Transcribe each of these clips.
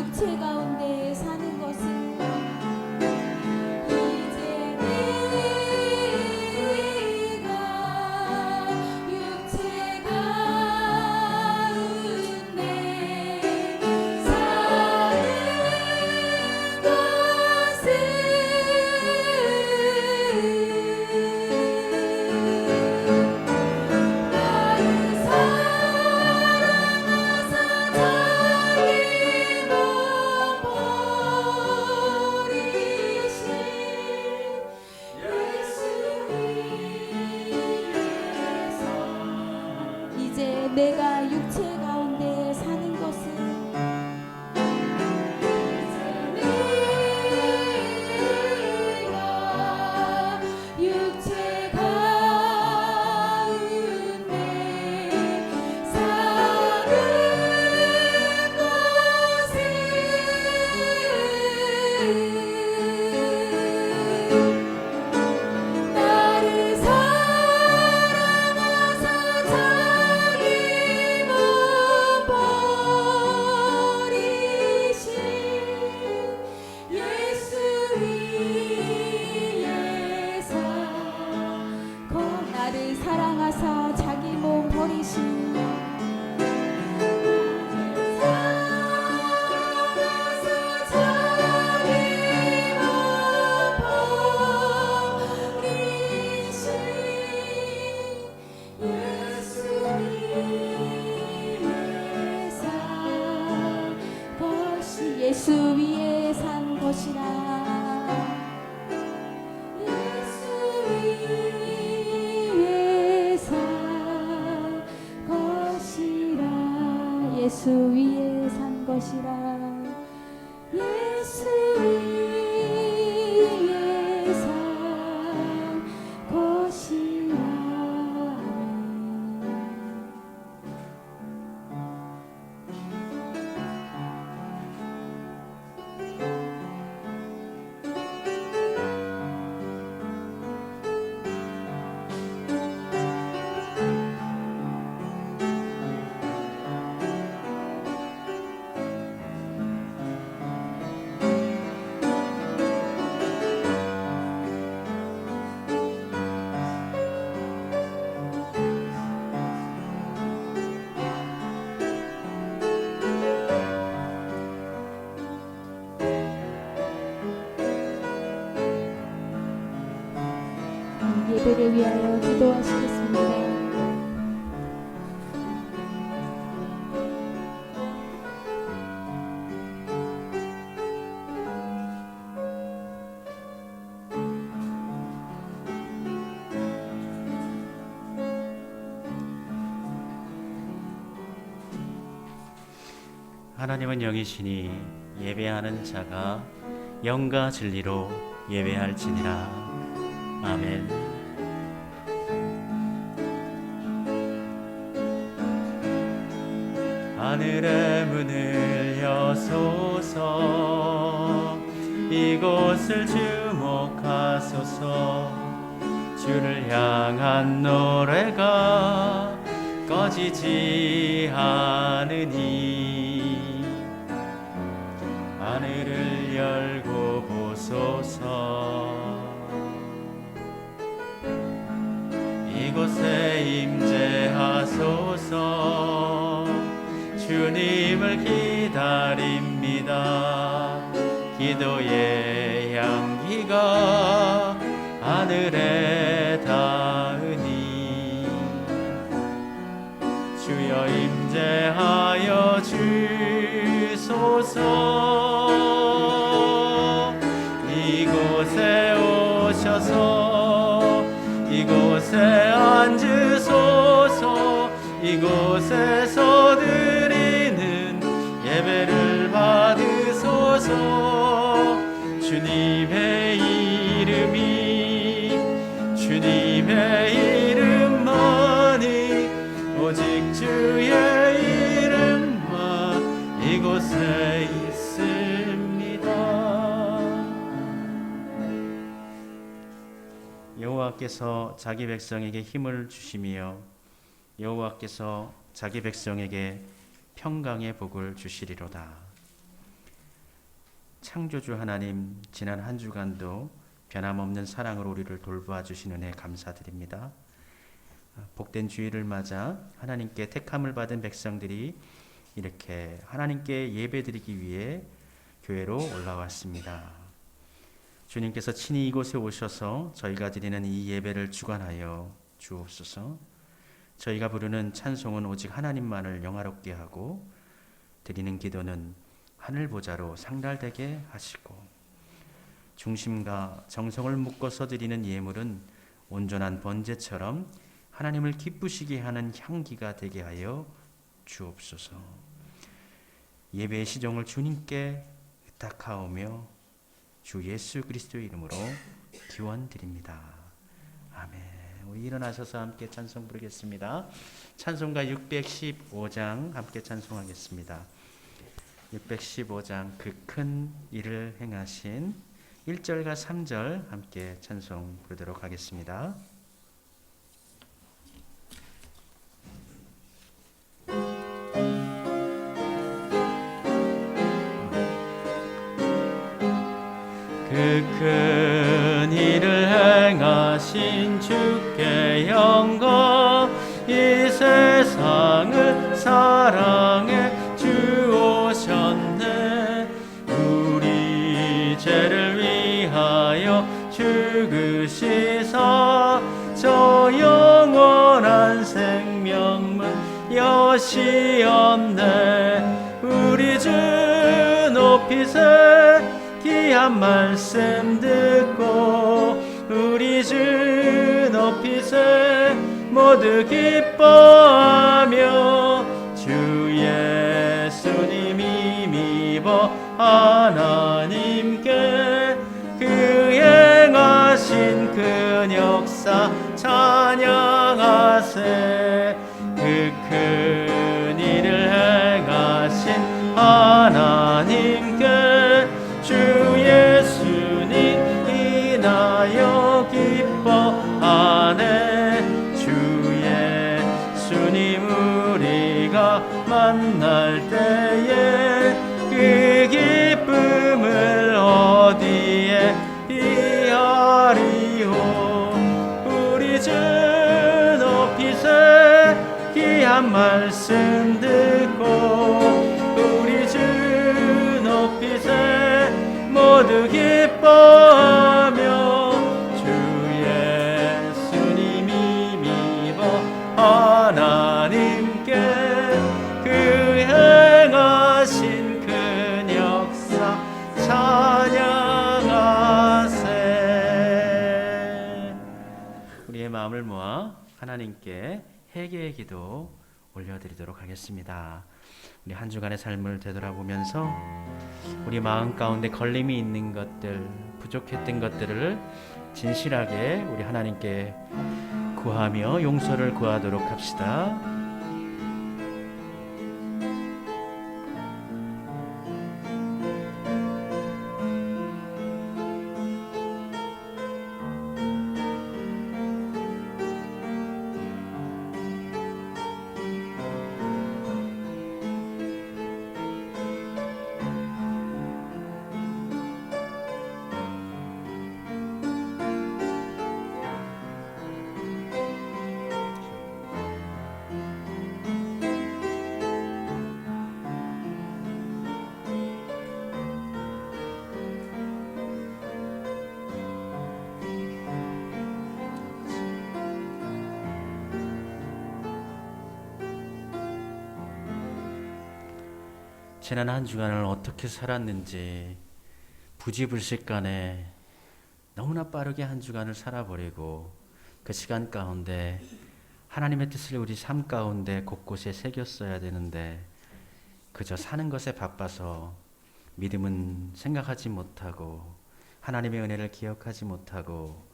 육체 가운데 사는 것은 내가 육체 가운데 사는 것은 내가 육체 가운데 사는 것은 나를 사랑하사 사랑하사 자기 몸 버리신 예수 위에 산 것이라 예수 위에 산 것이라 예수 위에 산 것이라. 예배를 위하여 기도하시겠습니다. 하나님은 영이시니 예배하는 자가 영과 진리로 예배할지니라. 아멘. 하늘의 문을 여소서, 이곳을 주목하소서. 주를 향한 노래가 꺼지지 않으니 하늘을 열고 보소서. 이곳에 임재하소서. 주님을 기다립니다. 기도의 향기가 하늘에 닿으니 주여 임재하여 주소서. 이곳에 오셔서 이곳에 앉으소서. 이곳에서 드리는 예배를 받으소서. 주님의 이름만이 오직 주의 이름만 이곳에 있습니다. 여호와께서 자기 백성에게 힘을 주시며 여호와께서 자기 백성에게 평강의 복을 주시리로다. 창조주 하나님, 지난 한 주간도 변함없는 사랑으로 우리를 돌보아 주신 은혜 감사드립니다. 복된 주일을 맞아 하나님께 택함을 받은 백성들이 이렇게 하나님께 예배드리기 위해 교회로 올라왔습니다. 주님께서 친히 이곳에 오셔서 저희가 드리는 이 예배를 주관하여 주옵소서. 저희가 부르는 찬송은 오직 하나님만을 영화롭게 하고 드리는 기도는 하늘 보좌로 상달되게 하시고 중심과 정성을 묶어서 드리는 예물은 온전한 번제처럼 하나님을 기쁘시게 하는 향기가 되게 하여 주옵소서. 예배의 시종을 주님께 의탁하오며 주 예수 그리스도의 이름으로 기원드립니다. 아멘. 우리 일어나셔서 함께 찬송 부르겠습니다. 찬송가 615장 함께 찬송하겠습니다. 615장 그 큰 일을 행하신 1절과 3절 함께 찬송 부르도록 하겠습니다. 그 큰 일을 행하신 주께 영광, 이 세상을 사랑해 주오셨네. 우리 죄를 위하여 죽으시사 저 영원한 생명문 여시 없네. 우리 주 높이세 귀한 말씀 듣고 우리 주 높이세 모두 기뻐하며 주 예수님 힘입어 하나님께 그 행하신 그 역사 찬양하세. 그 큰 일을 행하신 하나님께 주 예수님 인하여 기뻐하네. 주 예수님 우리가 만날 때에 그 기쁨을 어디에 비하리오. 우리 주 높이세 귀한 말씀 듣고 우리 주 높이세 모두 기뻐하며 주 예수님 힘입어 하나님께 그 행하신 큰 역사 찬양하세. 우리의 마음을 모아 하나님께 회개의 기도 올려드리도록 하겠습니다. 우리 한 주간의 삶을 되돌아보면서 우리 마음 가운데 걸림이 있는 것들, 부족했던 것들을 진실하게 우리 하나님께 구하며 용서를 구하도록 합시다. 지난 한 주간을 어떻게 살았는지 부지불식간에 너무나 빠르게 한 주간을 살아버리고 그 시간 가운데 하나님의 뜻을 우리 삶 가운데 곳곳에 새겼어야 되는데 그저 사는 것에 바빠서 믿음은 생각하지 못하고 하나님의 은혜를 기억하지 못하고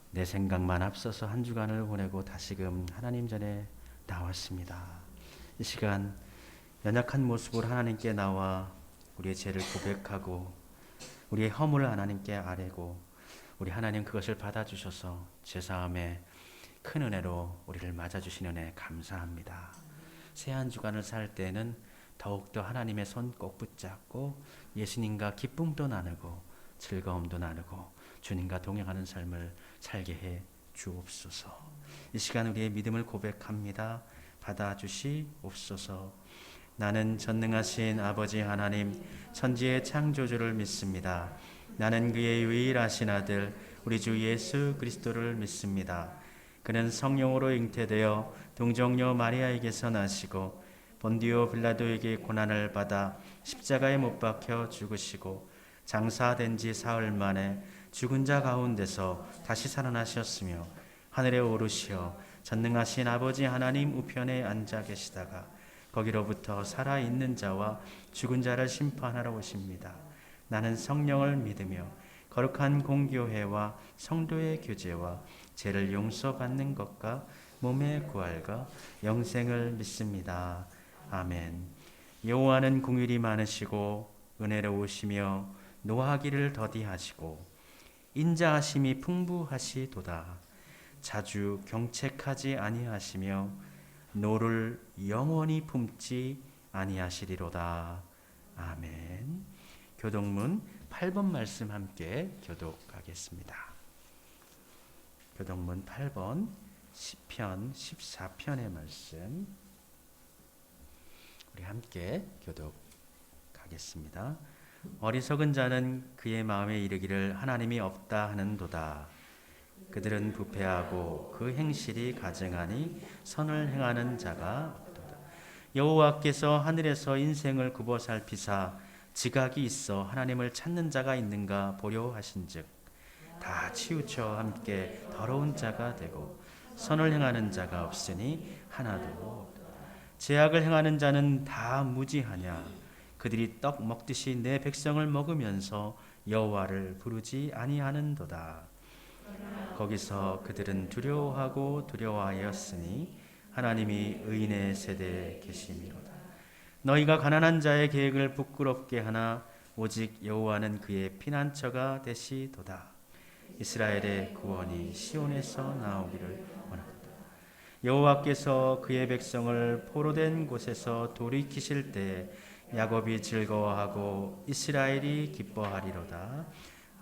내 생각만 앞서서 한 주간을 보내고 다시금 하나님 전에 나왔습니다. 이 시간 연약한 모습으로 하나님께 나와 우리의 죄를 고백하고 우리의 허물을 하나님께 아뢰고 우리 하나님 그것을 받아주셔서 제사함의 큰 은혜로 우리를 맞아주신 은혜 감사합니다. 새 한 주간을 살 때는 더욱더 하나님의 손 꼭 붙잡고 예수님과 기쁨도 나누고 즐거움도 나누고 주님과 동행하는 삶을 살게 해 주옵소서. 이 시간 우리의 믿음을 고백합니다. 받아주시옵소서. 나는 전능하신 아버지 하나님 천지의 창조주를 믿습니다. 나는 그의 유일하신 아들 우리 주 예수 그리스도를 믿습니다. 그는 성령으로 잉태되어 동정녀 마리아에게서 나시고 본디오 빌라도에게 고난을 받아 십자가에 못 박혀 죽으시고 장사된 지 사흘 만에 죽은 자 가운데서 다시 살아나셨으며 하늘에 오르시어 전능하신 아버지 하나님 우편에 앉아 계시다가 거기로부터 살아있는 자와 죽은 자를 심판하러 오십니다. 나는 성령을 믿으며 거룩한 공교회와 성도의 교제와 죄를 용서받는 것과 몸의 구할과 영생을 믿습니다. 아멘. 여호와는 긍휼이 많으시고 은혜로우시며 노하기를 더디하시고 인자하심이 풍부하시도다. 자주 경책하지 아니하시며 노를 영원히 품지 아니하시리로다. 아멘. 교독문 8번 말씀 함께 교독하겠습니다. 교독문 8번 시편 14편의 말씀 우리 함께 교독하겠습니다. 어리석은 자는 그의 마음에 이르기를 하나님이 없다 하는도다. 그들은 부패하고 그 행실이 가증하니 선을 행하는 자가 없도다. 여호와께서 하늘에서 인생을 굽어 살피사 지각이 있어 하나님을 찾는 자가 있는가 보려 하신즉 다 치우쳐 함께 더러운 자가 되고 선을 행하는 자가 없으니 하나도 없다. 죄악을 행하는 자는 다 무지하냐. 그들이 떡 먹듯이 내 백성을 먹으면서 여호와를 부르지 아니하는도다. 거기서 그들은 두려워하고 두려워하였으니 하나님이 의인의 세대에 계심이로다. 너희가 가난한 자의 계획을 부끄럽게 하나 오직 여호와는 그의 피난처가 되시도다. 이스라엘의 구원이 시온에서 나오기를 원하도다. 여호와께서 그의 백성을 포로된 곳에서 돌이키실 때 야곱이 즐거워하고 이스라엘이 기뻐하리로다.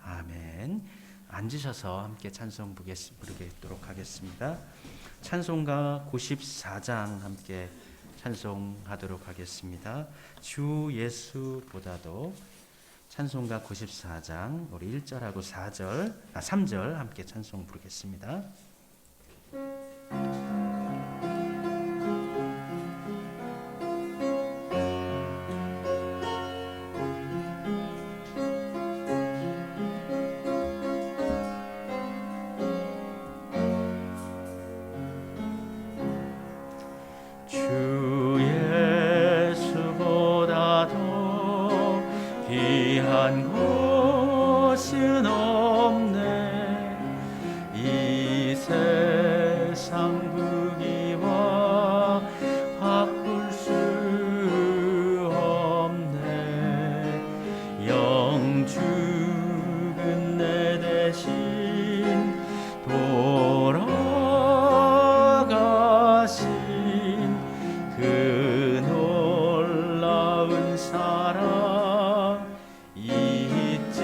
아멘. 앉으셔서 함께 찬송 부르도록 하겠습니다. 찬송가 94장 함께 찬송하도록 하겠습니다. 주 예수보다도 찬송가 94장 우리 1절하고 3절 함께 찬송 부르겠습니다. 귀한 것은 없네. 이 세상 부귀와 바꿀 수 없네. 영죽은 내 대신 돌아가신 그 놀라운 사랑 잊지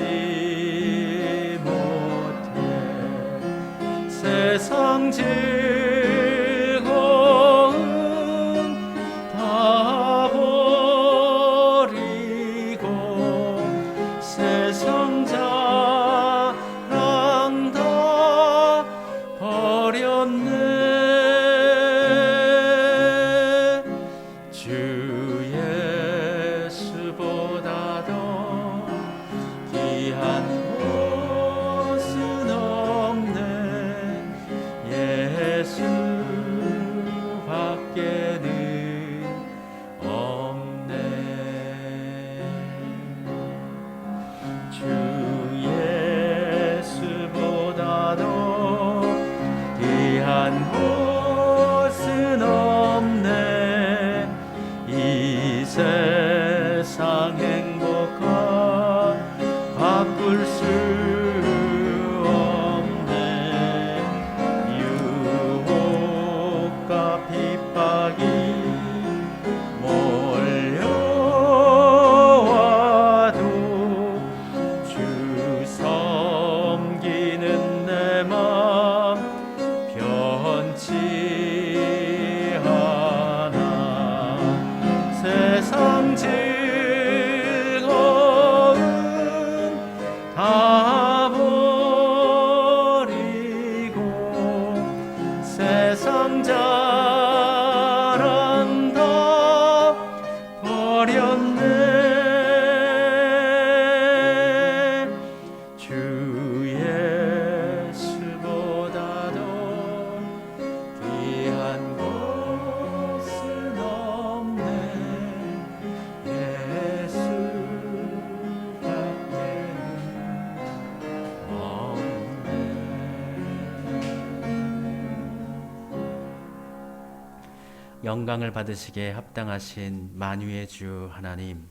영광을 받으시기에 합당하신 만유의 주 하나님,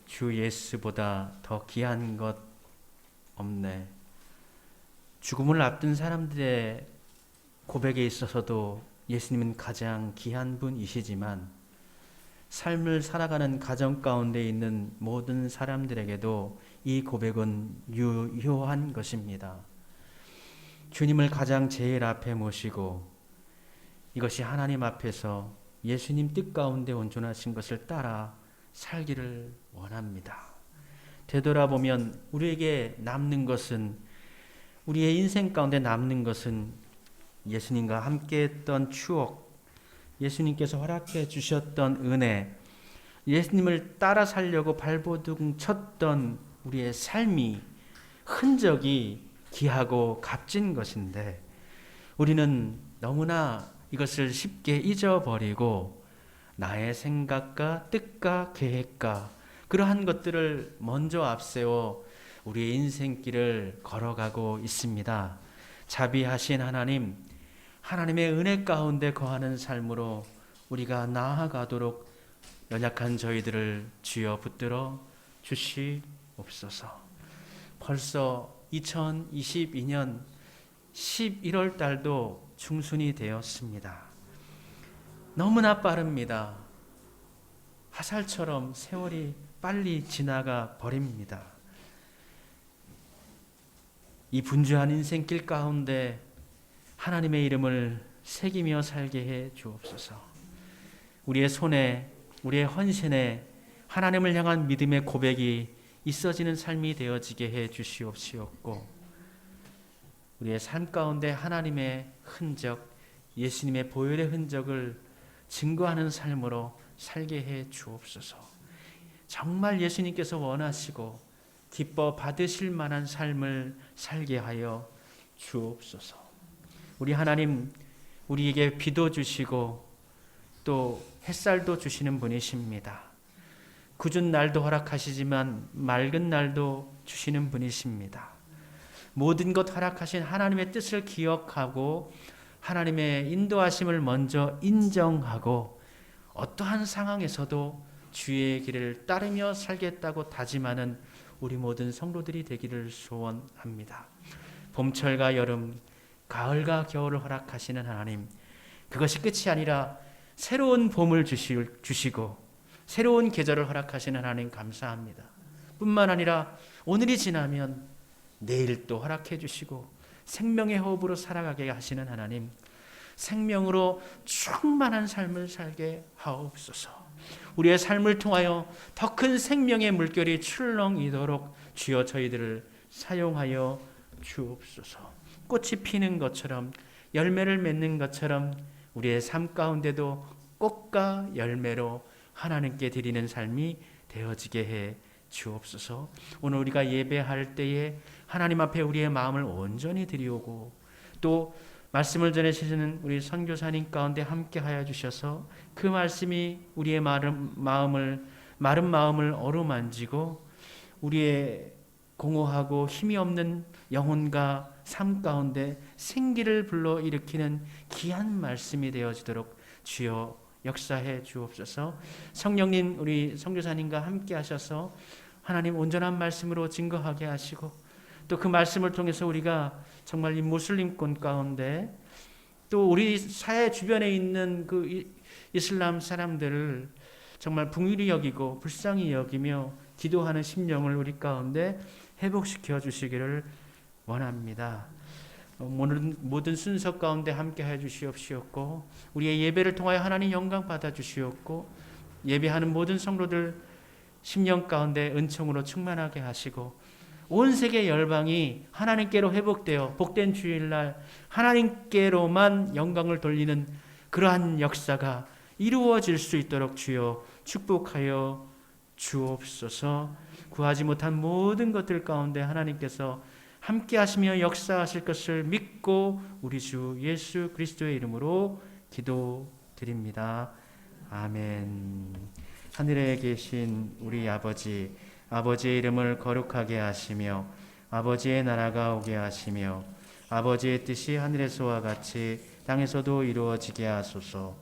주 예수보다 더 귀한 것 없네. 죽음을 앞둔 사람들의 고백에 있어서도 예수님은 가장 귀한 분이시지만 삶을 살아가는 가정 가운데 있는 모든 사람들에게도 이 고백은 유효한 것입니다. 주님을 가장 제일 앞에 모시고 이것이 하나님 앞에서 예수님 뜻 가운데 온전하신 것을 따라 살기를 원합니다. 되돌아보면 우리에게 남는 것은, 우리의 인생 가운데 남는 것은 예수님과 함께했던 추억, 예수님께서 허락해 주셨던 은혜, 예수님을 따라 살려고 발버둥 쳤던 우리의 삶이, 흔적이 귀하고 값진 것인데 우리는 너무나 이것을 쉽게 잊어버리고 나의 생각과 뜻과 계획과 그러한 것들을 먼저 앞세워 우리의 인생길을 걸어가고 있습니다. 자비하신 하나님, 하나님의 은혜 가운데 거하는 삶으로 우리가 나아가도록 연약한 저희들을 주여 붙들어 주시옵소서. 벌써 2022년 11월 달도 중순이 되었습니다. 너무나 빠릅니다. 화살처럼 세월이 빨리 지나가 버립니다. 이 분주한 인생길 가운데 하나님의 이름을 새기며 살게 해 주옵소서. 우리의 손에, 우리의 헌신에 하나님을 향한 믿음의 고백이 있어지는 삶이 되어지게 해 주시옵시옵고, 우리의 삶 가운데 하나님의 흔적, 예수님의 보혈의 흔적을 증거하는 삶으로 살게 해 주옵소서. 정말 예수님께서 원하시고 기뻐 받으실 만한 삶을 살게 하여 주옵소서. 우리 하나님, 우리에게 비도 주시고 또 햇살도 주시는 분이십니다. 굳은 날도 허락하시지만 맑은 날도 주시는 분이십니다. 모든 것 허락하신 하나님의 뜻을 기억하고 하나님의 인도하심을 먼저 인정하고 어떠한 상황에서도 주의 길을 따르며 살겠다고 다짐하는 우리 모든 성도들이 되기를 소원합니다. 봄철과 여름, 가을과 겨울을 허락하시는 하나님, 그것이 끝이 아니라 새로운 봄을 주시고 새로운 계절을 허락하시는 하나님 감사합니다. 뿐만 아니라 오늘이 지나면 내일 또 허락해 주시고 생명의 호흡으로 살아가게 하시는 하나님, 생명으로 충만한 삶을 살게 하옵소서. 우리의 삶을 통하여 더 큰 생명의 물결이 출렁이도록 주여 저희들을 사용하여 주옵소서. 꽃이 피는 것처럼, 열매를 맺는 것처럼 우리의 삶 가운데도 꽃과 열매로 하나님께 드리는 삶이 되어지게 해 주옵소서. 오늘 우리가 예배할 때에 하나님 앞에 우리의 마음을 온전히 드리오고 또 말씀을 전해주시는 우리 선교사님 가운데 함께하여 주셔서 그 말씀이 우리의 마른 마음을 어루만지고 우리의 공허하고 힘이 없는 영혼과 삶 가운데 생기를 불러일으키는 귀한 말씀이 되어지도록 주여 역사해 주옵소서. 성령님, 우리 선교사님과 함께 하셔서 하나님 온전한 말씀으로 증거하게 하시고 또 그 말씀을 통해서 우리가 정말 이 무슬림권 가운데 또 우리 사회 주변에 있는 그 이슬람 사람들을 정말 긍휼히 여기고 불쌍히 여기며 기도하는 심령을 우리 가운데 회복시켜 주시기를 원합니다. 모든 순서 가운데 함께 해 주시옵시옵고 우리의 예배를 통하여 하나님 영광 받아 주시옵고 예배하는 모든 성도들 심령 가운데 은총으로 충만하게 하시고 온 세계 열방이 하나님께로 회복되어 복된 주일날 하나님께로만 영광을 돌리는 그러한 역사가 이루어질 수 있도록 주여 축복하여 주옵소서. 구하지 못한 모든 것들 가운데 하나님께서 함께 하시며 역사하실 것을 믿고 우리 주 예수 그리스도의 이름으로 기도드립니다. 아멘. 하늘에 계신 우리 아버지, 아버지의 이름을 거룩하게 하시며 아버지의 나라가 오게 하시며 아버지의 뜻이 하늘에서와 같이 땅에서도 이루어지게 하소서.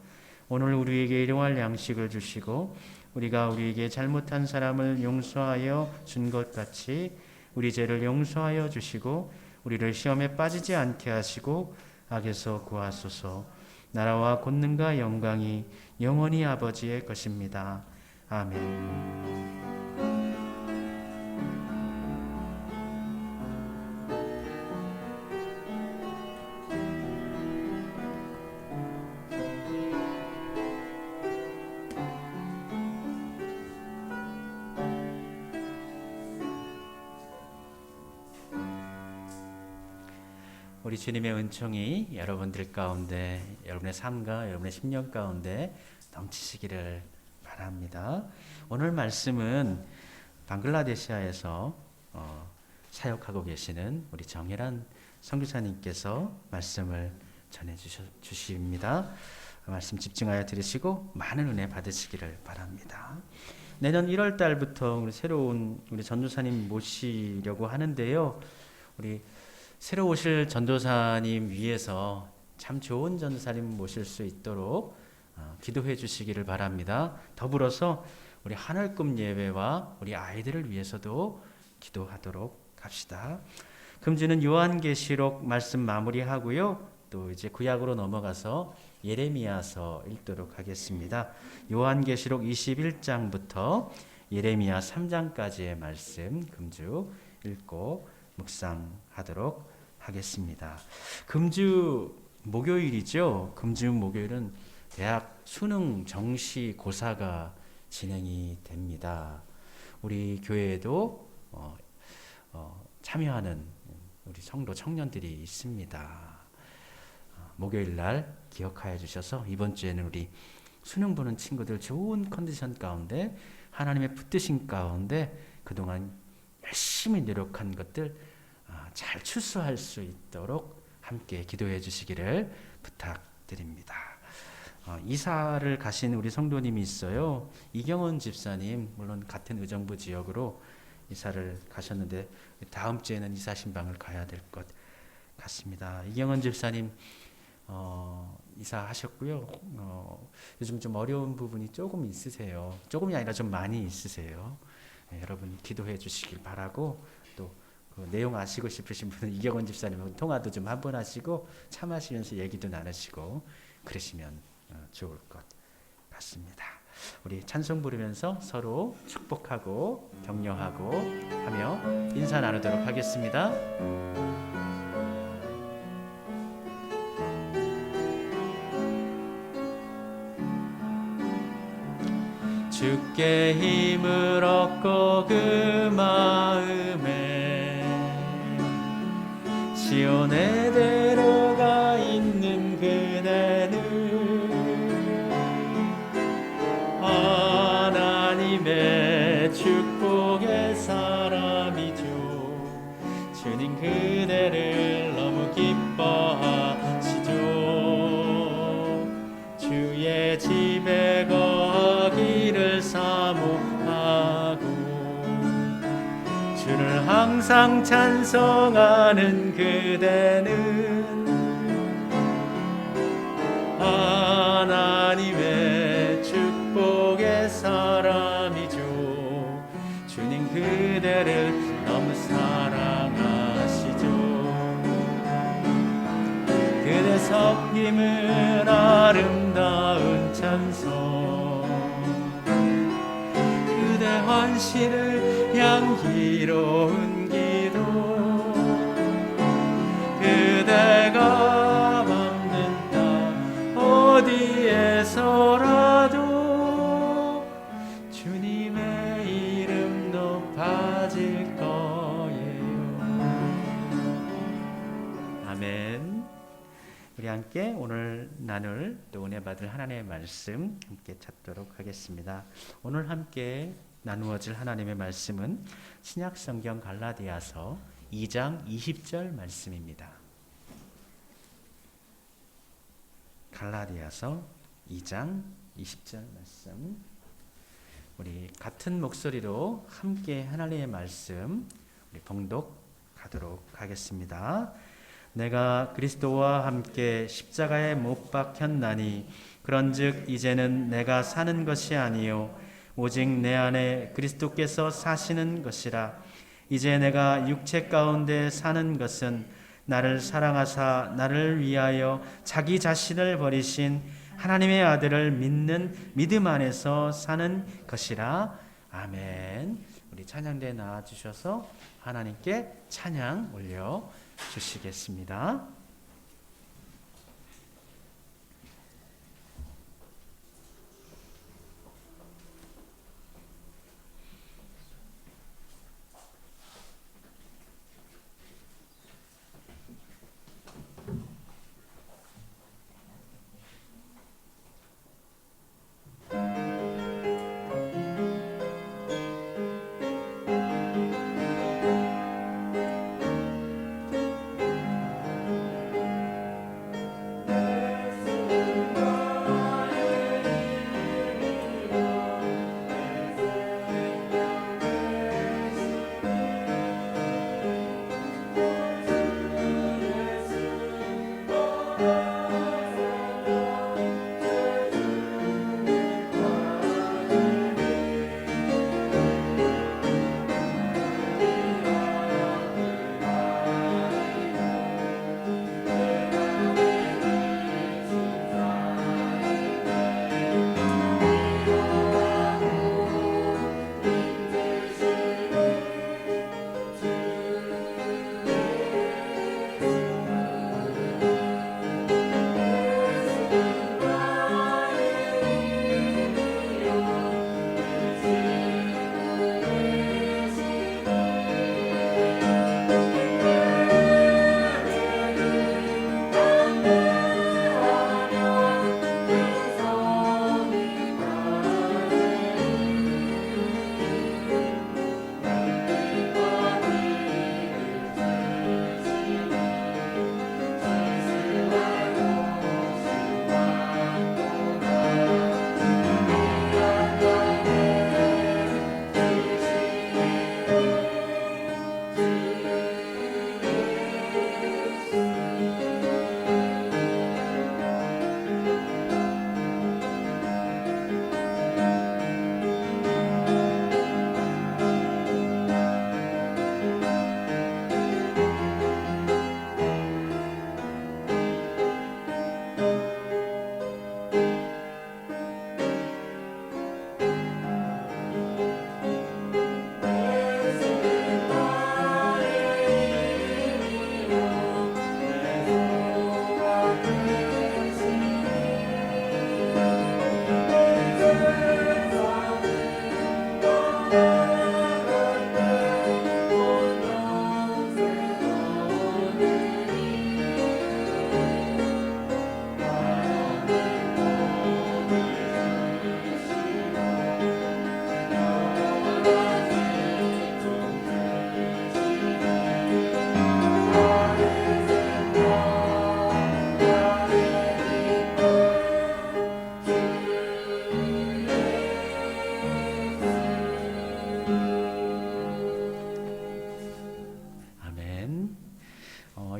오늘 우리에게 일용할 양식을 주시고 우리가 우리에게 잘못한 사람을 용서하여 준 것 같이 우리 죄를 용서하여 주시고 우리를 시험에 빠지지 않게 하시고 악에서 구하소서. 나라와 권능과 영광이 영원히 아버지의 것입니다. 아멘. 우리 주님의 은총이 여러분들 가운데, 여러분의 삶과 여러분의 심령 가운데 넘치시기를 바랍니다. 오늘 말씀은 방글라데시아에서 사역하고 계시는 우리 정혜란 선교사님께서 말씀을 전해 주십니다. 말씀 집중하여 들으시고 많은 은혜 받으시기를 바랍니다. 내년 1월 달부터 우리 새로운 우리 전도사님 모시려고 하는데요. 우리 새로 오실 전도사님 위해서 참 좋은 전도사님 모실 수 있도록 기도해 주시기를 바랍니다. 더불어서 우리 하늘꿈 예배와 우리 아이들을 위해서도 기도하도록 합시다. 금주는 요한계시록 말씀 마무리하고요. 또 이제 구약으로 넘어가서 예레미야서 읽도록 하겠습니다. 요한계시록 21장부터 예레미야 3장까지의 말씀 금주 읽고 묵상하도록 하겠습니다. 금주 목요일이죠. 금주 목요일은 대학 수능 정시 고사가 진행이 됩니다. 우리 교회에도 참여하는 우리 성도 청년들이 있습니다. 목요일 날 기억하여 주셔서 이번 주에는 우리 수능 보는 친구들 좋은 컨디션 가운데 하나님의 붙드신 가운데 그동안 열심히 노력한 것들 잘 출소할 수 있도록 함께 기도해 주시기를 부탁드립니다. 이사를 가신 우리 성도님이 있어요. 이경원 집사님, 물론 같은 의정부 지역으로 이사를 가셨는데 다음 주에는 이사 신방을 가야 될 것 같습니다. 이경원 집사님 이사하셨고요. 요즘 좀 어려운 부분이 조금 있으세요. 조금이 아니라 좀 많이 있으세요. 여러분 기도해 주시길 바라고 또 그 내용 아시고 싶으신 분은 이경원 집사님하고 통화도 좀 한번 하시고 차 마시면서 얘기도 나누시고 그러시면 좋을 것 같습니다. 우리 찬송 부르면서 서로 축복하고 격려하고 하며 인사 나누도록 하겠습니다. 주께 힘을 얻고 그 마음에 시온에 데려가 있는 그대는 하나님의 축복의 사람이죠. 주님 그대를 너무 기뻐하시죠. 주의 집에 거하기를 사모하고 주를 항상 찬송하는 그대는 하나님의 축복의 사람이죠. 주님 그대를 너무 사랑하시죠. 그대 섬김은 아름다운 찬송, 그대 헌신을 향기로운 기도, 그대가 밟는 땅 어디에서라도 주님의 이름 높아질 거예요. 아멘. 우리 함께 오늘 나눌 또 은혜 받을 하나님의 말씀 함께 찾도록 하겠습니다. 오늘 함께 나누어질 하나님의 말씀은 신약성경 갈라디아서 2장 20절 말씀입니다. 갈라디아서 2장 20절 말씀, 우리 같은 목소리로 함께 하나님의 말씀 우리 봉독하도록 하겠습니다. 내가 그리스도와 함께 십자가에 못 박혔나니 그런즉 이제는 내가 사는 것이 아니요 오직 내 안에 그리스도께서 사시는 것이라. 이제 내가 육체 가운데 사는 것은 나를 사랑하사 나를 위하여 자기 자신을 버리신 하나님의 아들을 믿는 믿음 안에서 사는 것이라. 아멘. 우리 찬양대에 나와주셔서 하나님께 찬양 올려주시겠습니다.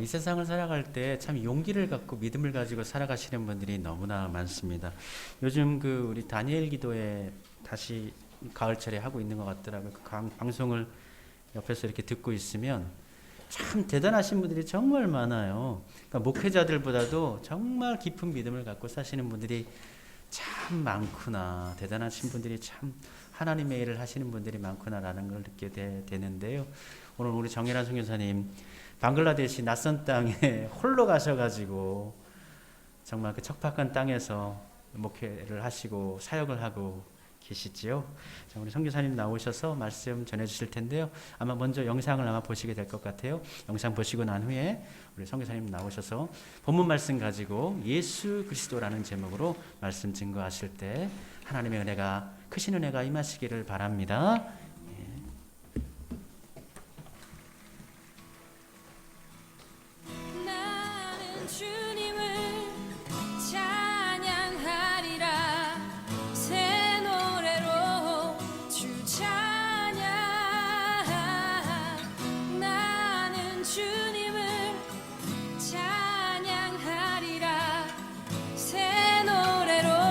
이 세상을 살아갈 때 참 용기를 갖고 믿음을 가지고 살아가시는 분들이 너무나 많습니다. 요즘 우리 다니엘 기도에 다시 가을철에 하고 있는 것 같더라고요. 그 방송을 옆에서 이렇게 듣고 있으면 참 대단하신 분들이 정말 많아요. 그러니까 목회자들보다도 정말 깊은 믿음을 갖고 사시는 분들이 참 많구나. 대단하신 분들이 참 하나님의 일을 하시는 분들이 많구나라는 걸 느끼게 되는데요. 오늘 우리 정혜란 선교사님 방글라데시 낯선 땅에 홀로 가셔가지고 정말 그 척박한 땅에서 목회를 하시고 사역을 하고 계시지요. 자, 우리 선교사님 나오셔서 말씀 전해주실 텐데요. 아마 먼저 영상을 아마 보시게 될 것 같아요. 영상 보시고 난 후에 우리 선교사님 나오셔서 본문 말씀 가지고 예수 그리스도라는 제목으로 말씀 증거하실 때 하나님의 은혜가 크신 은혜가 임하시기를 바랍니다. 새 노래로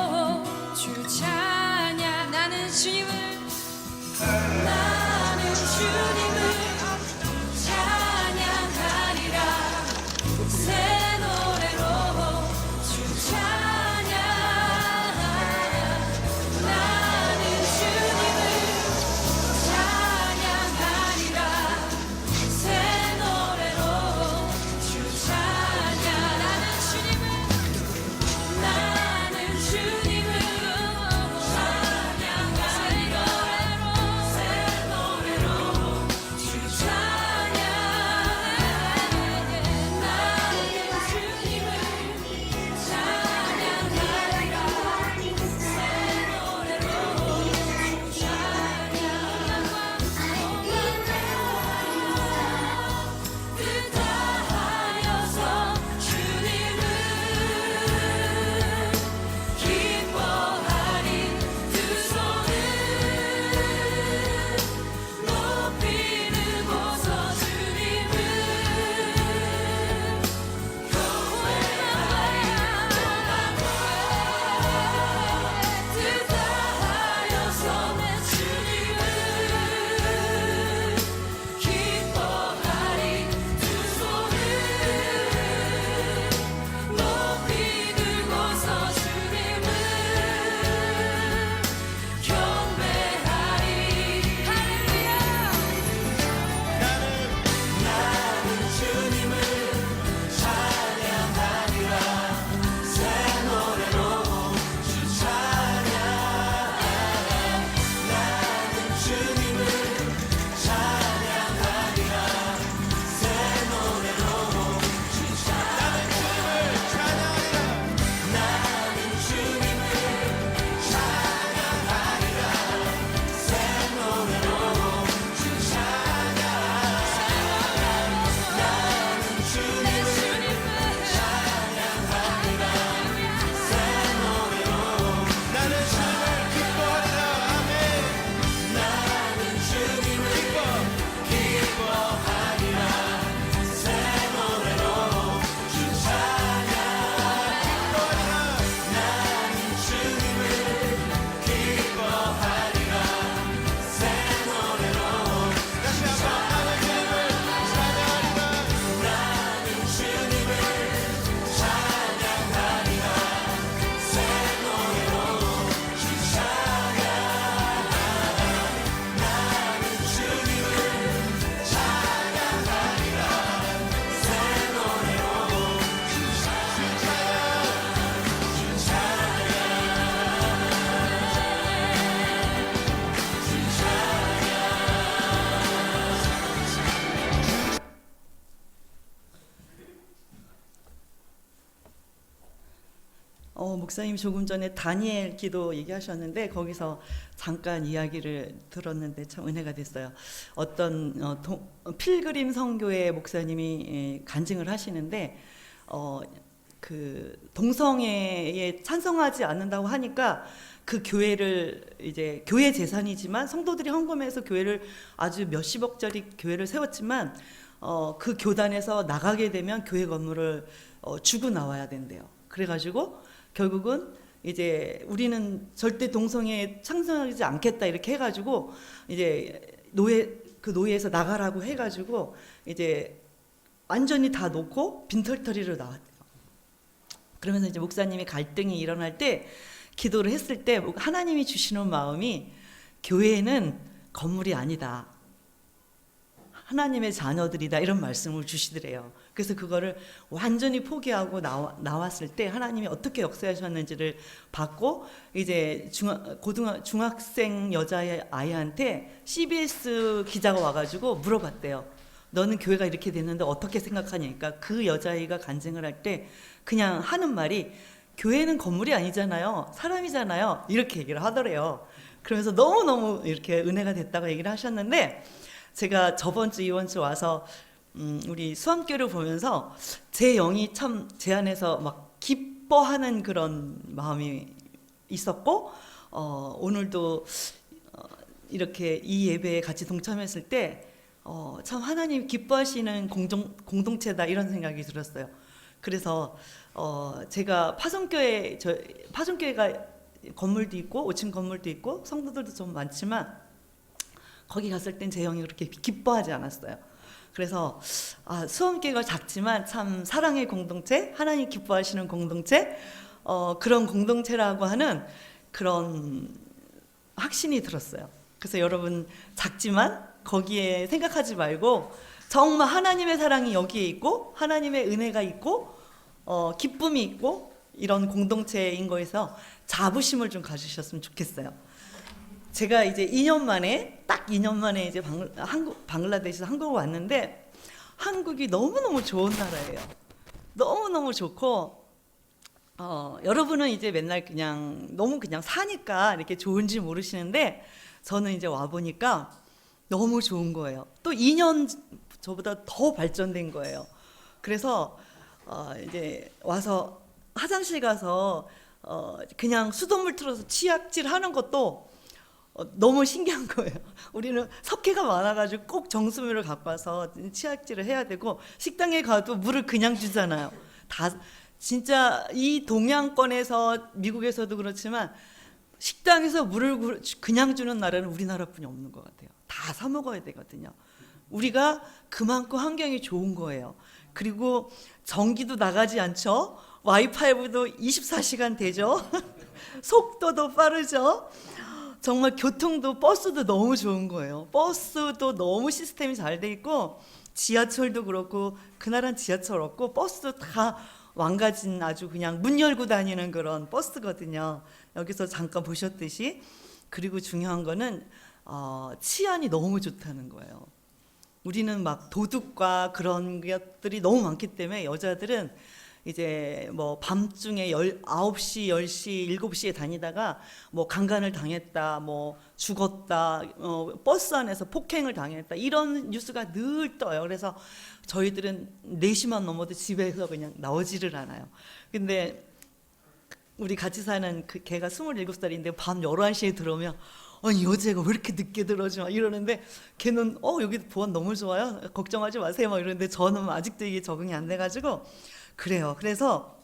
목사님 조금 전에 다니엘 기도 얘기하셨는데 거기서 잠깐 이야기를 들었는데 참 은혜가 됐어요. 어떤 필그림 선교회 목사님이 간증을 하시는데 그 동성애에 찬성하지 않는다고 하니까 그 교회를 이제 교회 재산이지만 성도들이 헌금해서 교회를 아주 몇십억짜리 교회를 세웠지만 그 교단에서 나가게 되면 교회 건물을 주고 나와야 된대요. 그래가지고 결국은 이제 우리는 절대 동성애에 찬성하지 않겠다 이렇게 해가지고 이제 그 노예에서 나가라고 해가지고 이제 완전히 다 놓고 빈털터리로 나왔대요. 그러면서 이제 목사님이 갈등이 일어날 때 기도를 했을 때 하나님이 주시는 마음이 교회는 건물이 아니다. 하나님의 자녀들이다 이런 말씀을 주시더래요. 그래서 그거를 완전히 포기하고 나왔을 때 하나님이 어떻게 역사하셨는지를 받고 이제 중학생 여자의 아이한테 CBS 기자가 와가지고 물어봤대요. 너는 교회가 이렇게 됐는데 어떻게 생각하냐니까 그 여자아이가 간증을 할 때 그냥 하는 말이 교회는 건물이 아니잖아요. 사람이잖아요. 이렇게 얘기를 하더래요. 그러면서 너무너무 이렇게 은혜가 됐다고 얘기를 하셨는데 제가 저번 주 이번 주 와서 우리 수험교를 보면서 제 영이 참 제 안에서 막 기뻐하는 그런 마음이 있었고 오늘도 이렇게 이 예배에 같이 동참했을 때 참 하나님 기뻐하시는 공동체다 이런 생각이 들었어요. 그래서 제가 파송교회가 건물도 있고 5층 건물도 있고 성도들도 좀 많지만 거기 갔을 땐 제 영이 그렇게 기뻐하지 않았어요. 그래서 수험교회가 작지만 참 사랑의 공동체, 하나님 기뻐하시는 공동체, 그런 공동체라고 하는 그런 확신이 들었어요. 그래서 여러분 작지만 거기에 생각하지 말고 정말 하나님의 사랑이 여기에 있고 하나님의 은혜가 있고 기쁨이 있고 이런 공동체인 거에서 자부심을 좀 가지셨으면 좋겠어요. 제가 이제 2년 만에 딱 2년 만에 이제 방글라데시에서 한국을 왔는데 한국이 너무너무 좋은 나라예요. 너무너무 좋고 여러분은 이제 맨날 그냥 너무 그냥 사니까 이렇게 좋은지 모르시는데 저는 이제 와 보니까 너무 좋은 거예요. 또 2년 저보다 더 발전된 거예요. 그래서 이제 와서 화장실 가서 그냥 수돗물 틀어서 치약질 하는 것도 너무 신기한 거예요. 우리는 석회가 많아가지고 꼭 정수물을 갖고 와서 치약질을 해야 되고 식당에 가도 물을 그냥 주잖아요. 다 진짜 이 동양권에서 미국에서도 그렇지만 식당에서 물을 그냥 주는 나라는 우리나라뿐이 없는 것 같아요. 다 사 먹어야 되거든요. 우리가 그만큼 환경이 좋은 거예요. 그리고 전기도 나가지 않죠. 와이파이도 24시간 되죠. 속도도 빠르죠. 정말 교통도 버스도 너무 좋은 거예요. 버스도 너무 시스템이 잘 돼 있고 지하철도 그렇고 그나라는 지하철 없고 버스도 다 망가진 아주 그냥 문 열고 다니는 그런 버스거든요. 여기서 잠깐 보셨듯이. 그리고 중요한 거는 치안이 너무 좋다는 거예요. 우리는 막 도둑과 그런 것들이 너무 많기 때문에 여자들은 이제 뭐 밤중에 9시, 10시, 7시에 다니다가 뭐 강간을 당했다, 뭐 죽었다, 버스 안에서 폭행을 당했다 이런 뉴스가 늘 떠요. 그래서 저희들은 4시만 넘어도 집에서 그냥 나오지를 않아요. 근데 우리 같이 사는 그 걔가 27살인데 밤 11시에 들어오면 아니 여자가 왜 이렇게 늦게 들어오지 막 이러는데 걔는 여기 보안 너무 좋아요. 걱정하지 마세요 막 이러는데 저는 아직도 이게 적응이 안 돼가지고 그래요. 그래서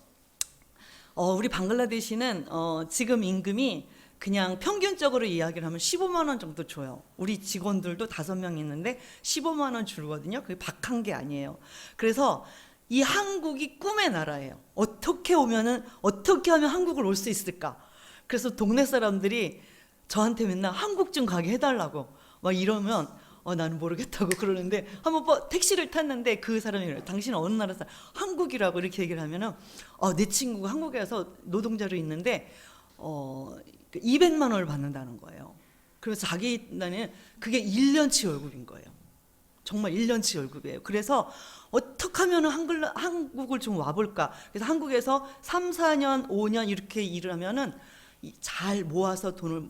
우리 방글라데시는 지금 임금이 그냥 평균적으로 이야기를 하면 15만 원 정도 줘요. 우리 직원들도 5명 있는데 15만 원 주거든요. 그게 박한 게 아니에요. 그래서 이 한국이 꿈의 나라예요. 어떻게 하면 한국을 올 수 있을까? 그래서 동네 사람들이 저한테 맨날 한국 좀 가게 해달라고 막 이러면 나는 모르겠다고 그러는데 한번 택시를 탔는데 그 사람이 그래요. 당신은 어느 나라 사람? 한국이라고 이렇게 얘기를 하면은 내 친구가 한국에 와서 노동자로 있는데 200만 원을 받는다는 거예요. 그래서 자기 나는 그게 1년치 월급인 거예요. 정말 1년치 월급이에요. 그래서 어떻게 하면 한국을 좀 와볼까. 그래서 한국에서 3, 4년, 5년 이렇게 일을 하면은 잘 모아서 돈을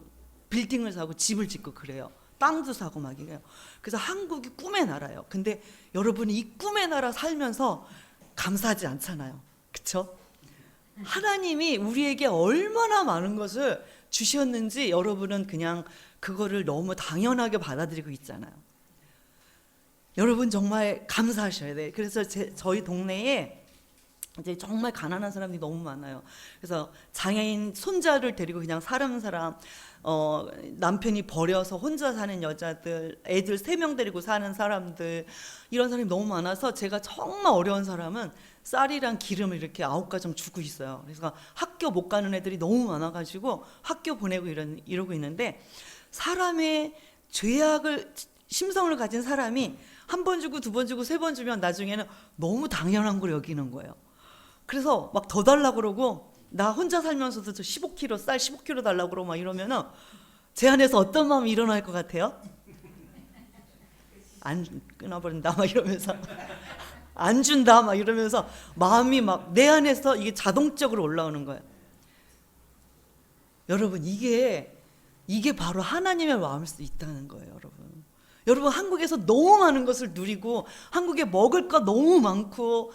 빌딩을 사고 집을 짓고 그래요. 땅도 사고 막 이래요. 그래서 한국이 꿈의 나라예요. 근데 여러분이 이 꿈의 나라 살면서 감사하지 않잖아요. 그렇죠? 하나님이 우리에게 얼마나 많은 것을 주셨는지 여러분은 그냥 그거를 너무 당연하게 받아들이고 있잖아요. 여러분 정말 감사하셔야 돼요. 그래서 저희 동네에 이제 정말 가난한 사람들이 너무 많아요. 그래서 장애인 손자를 데리고 그냥 사람 남편이 버려서 혼자 사는 여자들, 애들 3명 데리고 사는 사람들, 이런 사람이 너무 많아서 제가 정말 어려운 사람은 쌀이랑 기름을 이렇게 9가정 주고 있어요. 그래서 학교 못 가는 애들이 너무 많아가지고 학교 보내고 이러고 있는데, 사람의 죄악을 심성을 가진 사람이 1번 주고 2번 주고 3번 주면 나중에는 너무 당연한 걸 여기는 거예요. 그래서 막 더 달라고 그러고, 나 혼자 살면서도 15kg 쌀 15kg 달라고 그러고 막 이러면은 제 안에서 어떤 마음이 일어날 것 같아요? 안 끊어버린다 막 이러면서 안 준다 막 이러면서 마음이 막 내 안에서 이게 자동적으로 올라오는 거예요. 여러분 이게 바로 하나님의 마음일 수 있다는 거예요. 여러분 한국에서 너무 많은 것을 누리고, 한국에 먹을 거 너무 많고,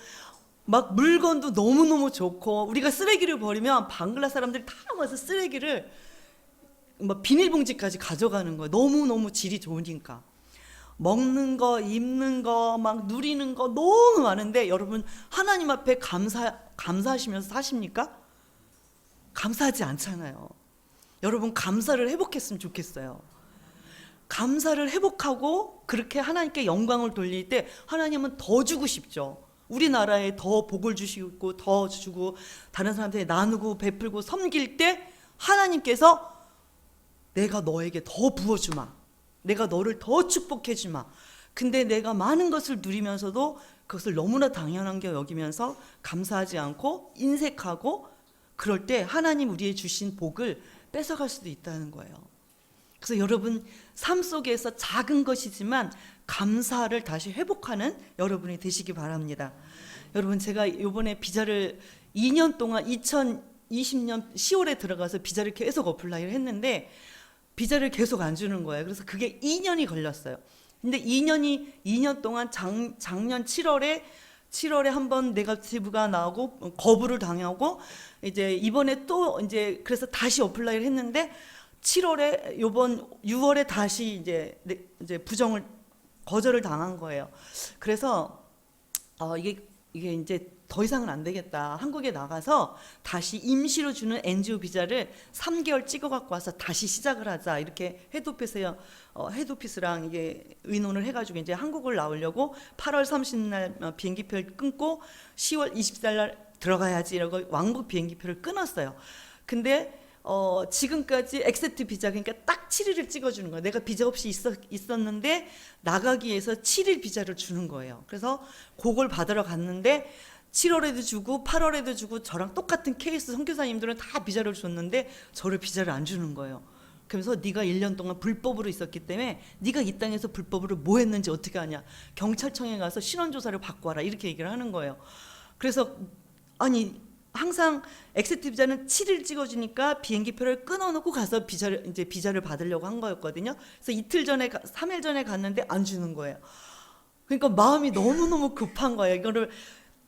막 물건도 너무너무 좋고, 우리가 쓰레기를 버리면 방글라 사람들이 다 와서 쓰레기를 막 비닐봉지까지 가져가는 거예요. 너무너무 질이 좋으니까. 먹는 거, 입는 거, 막 누리는 거 너무 많은데, 여러분 하나님 앞에 감사하시면서 사십니까? 감사하지 않잖아요. 여러분 감사를 회복했으면 좋겠어요. 감사를 회복하고 그렇게 하나님께 영광을 돌릴 때 하나님은 더 주고 싶죠. 우리나라에 더 복을 주시고 더 주고 다른 사람들에게 나누고 베풀고 섬길 때 하나님께서 내가 너에게 더 부어주마, 내가 너를 더 축복해주마. 근데 내가 많은 것을 누리면서도 그것을 너무나 당연한 게 여기면서 감사하지 않고 인색하고, 그럴 때 하나님 우리의 주신 복을 뺏어갈 수도 있다는 거예요. 그래서 여러분 삶 속에서 작은 것이지만 감사를 다시 회복하는 여러분이 되시기 바랍니다. 여러분 제가 이번에 비자를 2년 동안 2020년 10월에 들어가서 비자를 계속 어플라이를 했는데 비자를 계속 안 주는 거예요. 그래서 그게 2년이 걸렸어요. 근데 2년 동안 작년 7월에 한번 네거티브가 나오고 거부를 당하고, 이제 이번에 또 이제 그래서 다시 어플라이를 했는데 7월에 요번 6월에 다시 이제 거절을 당한 거예요. 그래서 이게 이제 더 이상은 안 되겠다. 한국에 나가서 다시 임시로 주는 NGO 비자를 3개월 찍어 갖고 와서 다시 시작을 하자. 이렇게 헤드오피스랑 이게 의논을 해가지고 이제 한국을 나오려고 8월 30날 비행기표를 끊고 10월 24일 날 들어가야지 이러고 왕복 비행기표를 끊었어요. 근데 지금까지 엑세트 비자, 그러니까 딱 7일을 찍어주는 거예요. 내가 비자 없이 있었는데 나가기 위해서 7일 비자를 주는 거예요. 그래서 그걸 받으러 갔는데 7월에도 주고 8월에도 주고, 저랑 똑같은 케이스 선교사님들은 다 비자를 줬는데 저를 비자를 안 주는 거예요. 그래서 네가 1년 동안 불법으로 있었기 때문에 네가 이 땅에서 불법으로 뭐 했는지 어떻게 아냐, 경찰청에 가서 신원조사를 받고 와라, 이렇게 얘기를 하는 거예요. 그래서 아니 항상 엑세트 비자는 7일 찍어주니까 비행기표를 끊어놓고 가서 비자를 받으려고 한 거였거든요. 그래서 3일 전에 갔는데 안 주는 거예요. 그러니까 마음이 너무너무 급한 거예요.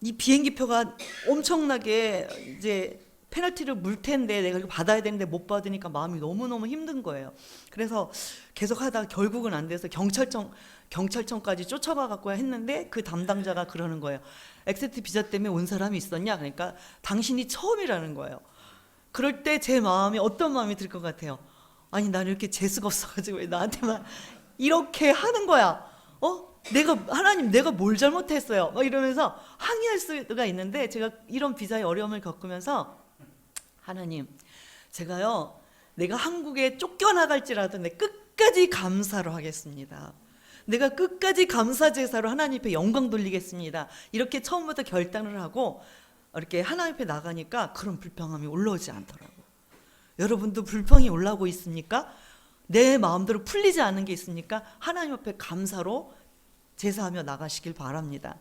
이 비행기표가 엄청나게 이제 페널티를 물 텐데 내가 이거 받아야 되는데 못 받으니까 마음이 너무너무 힘든 거예요. 그래서 계속 하다가 결국은 안 돼서 경찰청까지 쫓아가 갖고 했는데, 그 담당자가 그러는 거예요. 엑세트 비자 때문에 온 사람이 있었냐? 그러니까 당신이 처음이라는 거예요. 그럴 때 제 마음이 어떤 마음이 들 것 같아요? 아니 나는 이렇게 재수가 없어가지고 왜 나한테만 이렇게 하는 거야? 하나님 내가 뭘 잘못했어요? 막 이러면서 항의할 수가 있는데, 제가 이런 비자의 어려움을 겪으면서 하나님, 제가요 내가 한국에 쫓겨나갈지라도 내 끝까지 감사로 하겠습니다. 내가 끝까지 감사 제사로 하나님 앞에 영광 돌리겠습니다. 이렇게 처음부터 결단을 하고 이렇게 하나님 앞에 나가니까 그런 불평함이 올라오지 않더라고요. 여러분도 불평이 올라오고 있습니까? 내 마음대로 풀리지 않는 게 있습니까? 하나님 앞에 감사로 제사하며 나가시길 바랍니다.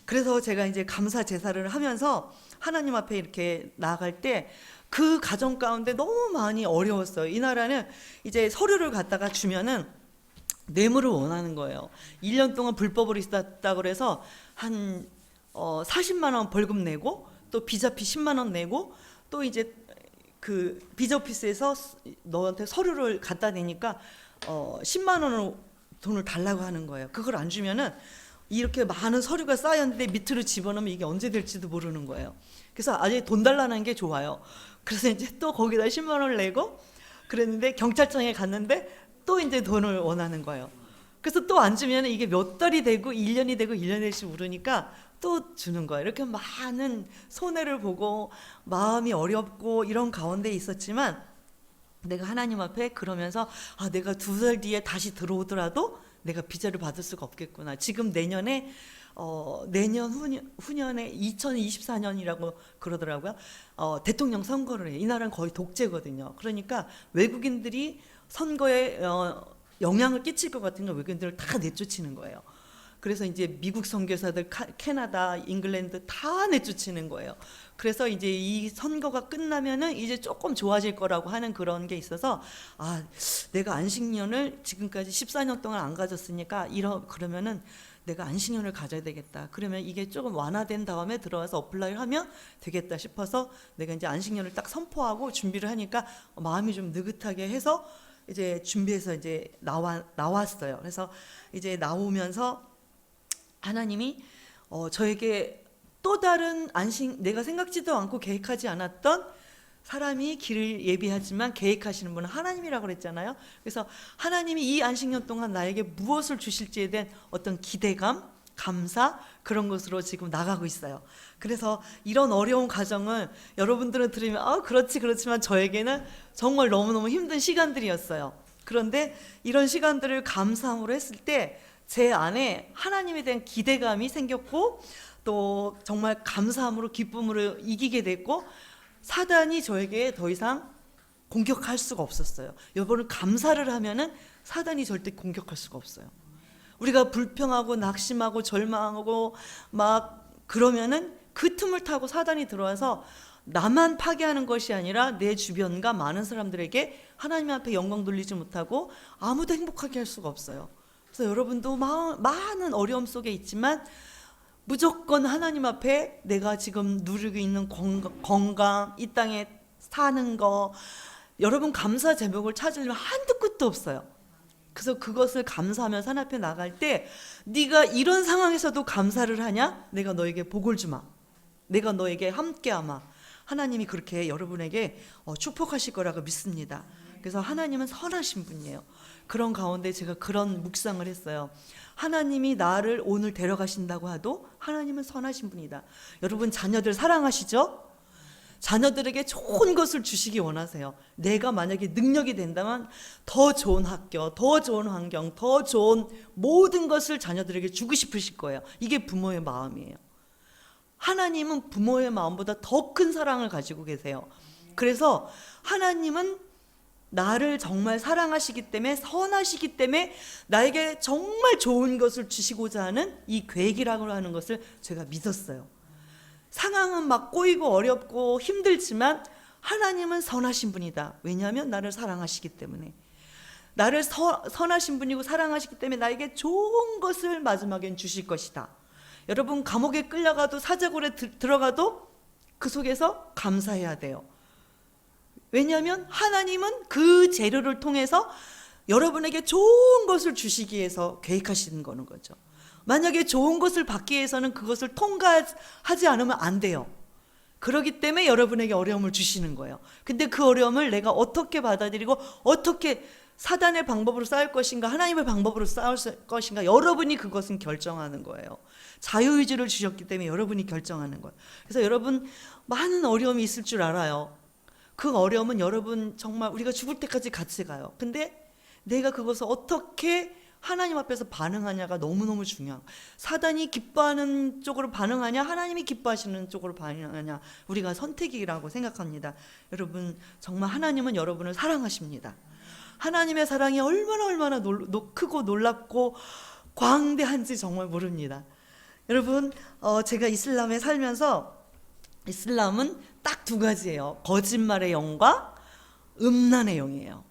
그래서 제가 이제 감사 제사를 하면서 하나님 앞에 이렇게 나아갈 때 그 가정 가운데 너무 많이 어려웠어요. 이 나라는 이제 서류를 갖다가 주면은 뇌물을 원하는 거예요. 1년 동안 불법으로 있었다 그래서 한 40만 원 벌금 내고 또 비자피 10만 원 내고 또 이제 그 비자 오피스에서 너한테 서류를 갖다 대니까 10만 원을 돈을 달라고 하는 거예요. 그걸 안 주면은 이렇게 많은 서류가 쌓였는데 밑으로 집어넣으면 이게 언제 될지도 모르는 거예요. 그래서 아예 돈 달라는 게 좋아요. 그래서 이제 또 거기다 10만 원을 내고 그랬는데 경찰청에 갔는데 또 이제 돈을 원하는 거예요. 그래서 또 안 주면 이게 몇 달이 되고 1년이 되고 1년이 될지 모르니까 또 주는 거예요. 이렇게 많은 손해를 보고 마음이 어렵고 이런 가운데 있었지만 내가 하나님 앞에 그러면서 내가 2달 뒤에 다시 들어오더라도 내가 비자를 받을 수가 없겠구나. 지금 내년에 내년 후년에 2024년이라고 그러더라고요. 대통령 선거를 해요. 이 나라는 거의 독재거든요. 그러니까 외국인들이 선거에 영향을 끼칠 것 같은 거 외국인들을 다 내쫓이는 거예요. 그래서 이제 미국 선교사들, 캐나다, 잉글랜드 다 내쫓이는 거예요. 그래서 이제 이 선거가 끝나면은 이제 조금 좋아질 거라고 하는 그런 게 있어서 내가 안식년을 지금까지 14년 동안 안 가졌으니까 그러면은 내가 안식년을 가져야 되겠다. 그러면 이게 조금 완화된 다음에 들어와서 어플라이를 하면 되겠다 싶어서 내가 이제 안식년을 딱 선포하고 준비를 하니까 마음이 좀 느긋하게 해서 이제 준비해서 이제 나왔어요. 그래서 이제 나오면서 하나님이 저에게 또 다른 내가 생각지도 않고 계획하지 않았던 사람이 길을 예비하지만 계획하시는 분은 하나님이라고 그랬잖아요. 그래서 하나님이 이 안식년 동안 나에게 무엇을 주실지에 대한 어떤 기대감, 감사 그런 것으로 지금 나가고 있어요. 그래서 이런 어려운 과정을 여러분들은 들으면 그렇지만 저에게는 정말 너무너무 힘든 시간들이었어요. 그런데 이런 시간들을 감사함으로 했을 때 제 안에 하나님에 대한 기대감이 생겼고 또 정말 감사함으로 기쁨으로 이기게 됐고 사단이 저에게 더 이상 공격할 수가 없었어요. 여러분 감사를 하면은 사단이 절대 공격할 수가 없어요. 우리가 불평하고 낙심하고 절망하고 막 그러면은 그 틈을 타고 사단이 들어와서 나만 파괴하는 것이 아니라 내 주변과 많은 사람들에게 하나님 앞에 영광 돌리지 못하고 아무도 행복하게 할 수가 없어요. 그래서 여러분도 많은 어려움 속에 있지만 무조건 하나님 앞에 내가 지금 누리고 있는 건강, 이 땅에 사는 거 여러분 감사 제목을 찾으려면 한도 끝도 없어요. 그래서 그것을 감사하면서 하나님 앞에 나갈 때 네가 이런 상황에서도 감사를 하냐? 내가 너에게 복을 주마. 내가 너에게 함께하마. 하나님이 그렇게 여러분에게 축복하실 거라고 믿습니다. 그래서 하나님은 선하신 분이에요. 그런 가운데 제가 그런 묵상을 했어요. 하나님이 나를 오늘 데려가신다고 해도 하나님은 선하신 분이다. 여러분 자녀들 사랑하시죠? 자녀들에게 좋은 것을 주시기 원하세요. 내가 만약에 능력이 된다면 더 좋은 학교, 더 좋은 환경, 더 좋은 모든 것을 자녀들에게 주고 싶으실 거예요. 이게 부모의 마음이에요. 하나님은 부모의 마음보다 더 큰 사랑을 가지고 계세요. 그래서 하나님은 나를 정말 사랑하시기 때문에 선하시기 때문에 나에게 정말 좋은 것을 주시고자 하는 이 계획이라고 하는 것을 제가 믿었어요. 상황은 막 꼬이고 어렵고 힘들지만 하나님은 선하신 분이다. 왜냐하면 나를 사랑하시기 때문에. 나를 선하신 분이고 사랑하시기 때문에 나에게 좋은 것을 마지막엔 주실 것이다. 여러분 감옥에 끌려가도 사자굴에 들어가도 그 속에서 감사해야 돼요. 왜냐하면 하나님은 그 재료를 통해서 여러분에게 좋은 것을 주시기 위해서 계획하시는 거는 거죠. 만약에 좋은 것을 받기 위해서는 그것을 통과하지 않으면 안 돼요. 그렇기 때문에 여러분에게 어려움을 주시는 거예요. 근데 그 어려움을 내가 어떻게 받아들이고 어떻게 사단의 방법으로 싸울 것인가 하나님의 방법으로 싸울 것인가 여러분이 그것은 결정하는 거예요. 자유의지를 주셨기 때문에 여러분이 결정하는 거예요. 그래서 여러분 많은 어려움이 있을 줄 알아요. 그 어려움은 여러분 정말 우리가 죽을 때까지 같이 가요. 근데 내가 그것을 어떻게 하나님 앞에서 반응하냐가 너무너무 중요해요. 사단이 기뻐하는 쪽으로 반응하냐 하나님이 기뻐하시는 쪽으로 반응하냐 우리가 선택이라고 생각합니다. 여러분 정말 하나님은 여러분을 사랑하십니다. 하나님의 사랑이 얼마나 크고 놀랍고 광대한지 정말 모릅니다. 여러분, 제가 이슬람에 살면서 이슬람은 딱 두 가지예요. 거짓말의 영과 음란의 영이에요.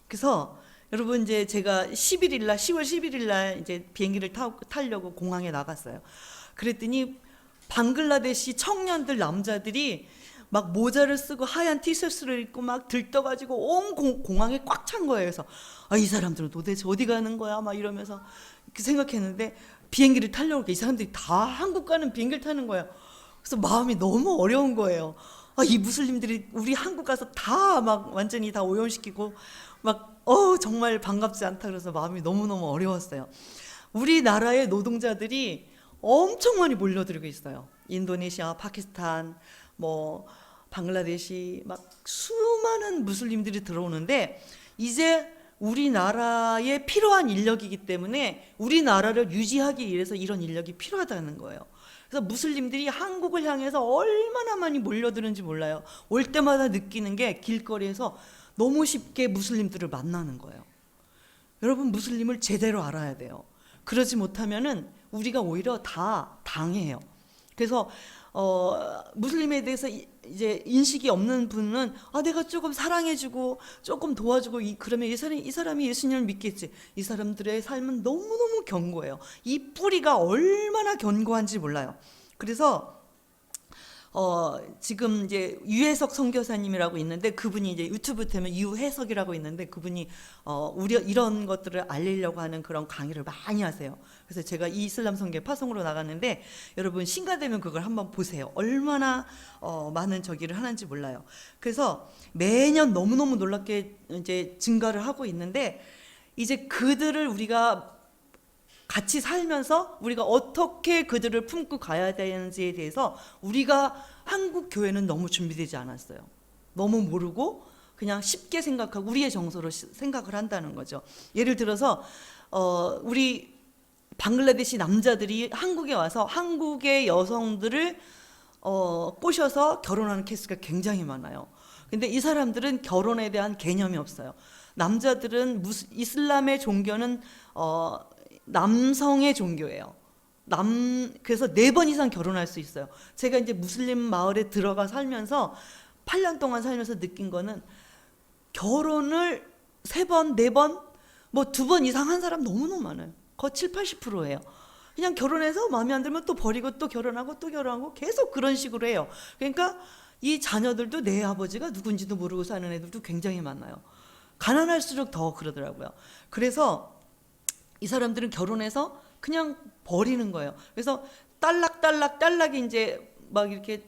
그래서 여러분 이제 제가 10월 11일 날 이제 비행기를 타려고 공항에 나갔어요. 그랬더니 방글라데시 청년들 남자들이 막 모자를 쓰고 하얀 티셔츠를 입고 막 들떠가지고 온 공항에 꽉 찬 거예요. 그래서 이 사람들은 도대체 어디 가는 거야? 막 이러면서 이렇게 생각했는데 비행기를 타려고 이 사람들이 다 한국 가는 비행기를 타는 거예요. 그래서 마음이 너무 어려운 거예요. 이 무슬림들이 우리 한국 가서 다 막 완전히 다 오염시키고 막 정말 반갑지 않다 그래서 마음이 너무너무 어려웠어요. 우리나라의 노동자들이 엄청 많이 몰려들고 있어요. 인도네시아, 파키스탄, 뭐 방글라데시 막 수많은 무슬림들이 들어오는데 이제 우리나라에 필요한 인력이기 때문에 우리나라를 유지하기 위해서 이런 인력이 필요하다는 거예요. 그래서 무슬림들이 한국을 향해서 얼마나 많이 몰려드는지 몰라요. 올 때마다 느끼는 게 길거리에서 너무 쉽게 무슬림들을 만나는 거예요. 여러분, 무슬림을 제대로 알아야 돼요. 그러지 못하면은 우리가 오히려 다 당해요. 그래서 무슬림에 대해서 이제 인식이 없는 분은 내가 조금 사랑해주고 조금 도와주고 그러면 이 사람이 예수님을 믿겠지. 이 사람들의 삶은 너무너무 견고해요. 이 뿌리가 얼마나 견고한지 몰라요. 그래서 지금 이제 유해석 선교사님이라고 있는데 그분이 이제 유튜브 때문에 유해석이라고 있는데 그분이 이런 것들을 알리려고 하는 그런 강의를 많이 하세요. 그래서 제가 이 이슬람 선교 파송으로 나갔는데 여러분 신가되면 그걸 한번 보세요. 얼마나 많은 저기를 하는지 몰라요. 그래서 매년 너무너무 놀랍게 이제 증가를 하고 있는데 이제 그들을 우리가 같이 살면서 우리가 어떻게 그들을 품고 가야 되는지에 대해서 우리가 한국 교회는 너무 준비되지 않았어요. 너무 모르고 그냥 쉽게 생각하고 우리의 정서로 생각을 한다는 거죠. 예를 들어서 우리 방글라데시 남자들이 한국에 와서 한국의 여성들을 꼬셔서 결혼하는 케이스가 굉장히 많아요. 근데 이 사람들은 결혼에 대한 개념이 없어요. 남자들은 이슬람의 종교는 남성의 종교예요. 그래서 4번 이상 결혼할 수 있어요. 제가 이제 무슬림 마을에 들어가 살면서 8년 동안 살면서 느낀 거는 결혼을 3번, 4번, 뭐 2번 이상 한 사람 너무너무 많아요. 거의 70, 80%예요. 그냥 결혼해서 마음에 안 들면 또 버리고 또 결혼하고 또 결혼하고 계속 그런 식으로 해요. 그러니까 이 자녀들도 내 아버지가 누군지도 모르고 사는 애들도 굉장히 많아요. 가난할수록 더 그러더라고요. 그래서 이 사람들은 결혼해서 그냥 버리는 거예요. 그래서 딸락이 이제 막 이렇게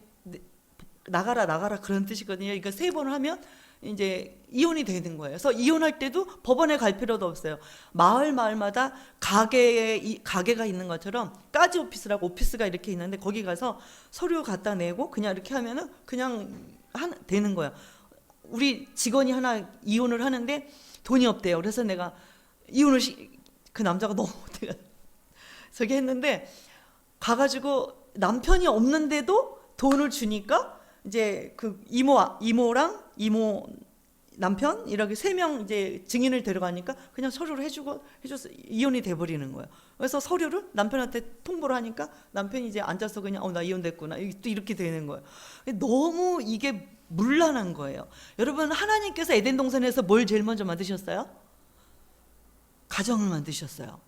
나가라 그런 뜻이거든요. 그러니까 3번 하면 이제 이혼이 되는 거예요. 그래서 이혼할 때도 법원에 갈 필요도 없어요. 마을마다 가게가 있는 것처럼 까지 오피스라고 오피스가 이렇게 있는데 거기 가서 서류 갖다 내고 그냥 이렇게 하면은 그냥 되는 거예요. 우리 직원이 하나 이혼을 하는데 돈이 없대요. 그래서 내가 이혼을 그 남자가 너무 저기 했는데 가가지고 남편이 없는데도 돈을 주니까 이제 그 이모랑 이모 남편 이렇게 3명 이제 증인을 데려가니까 그냥 서류를 해줘서 이혼이 돼버리는 거예요. 그래서 서류를 남편한테 통보를 하니까 남편이 이제 앉아서 그냥 나 이혼됐구나 또 이렇게 되는 거예요. 너무 이게 문란한 거예요. 여러분, 하나님께서 에덴 동산에서 뭘 제일 먼저 만드셨어요? 가정을 만드셨어요.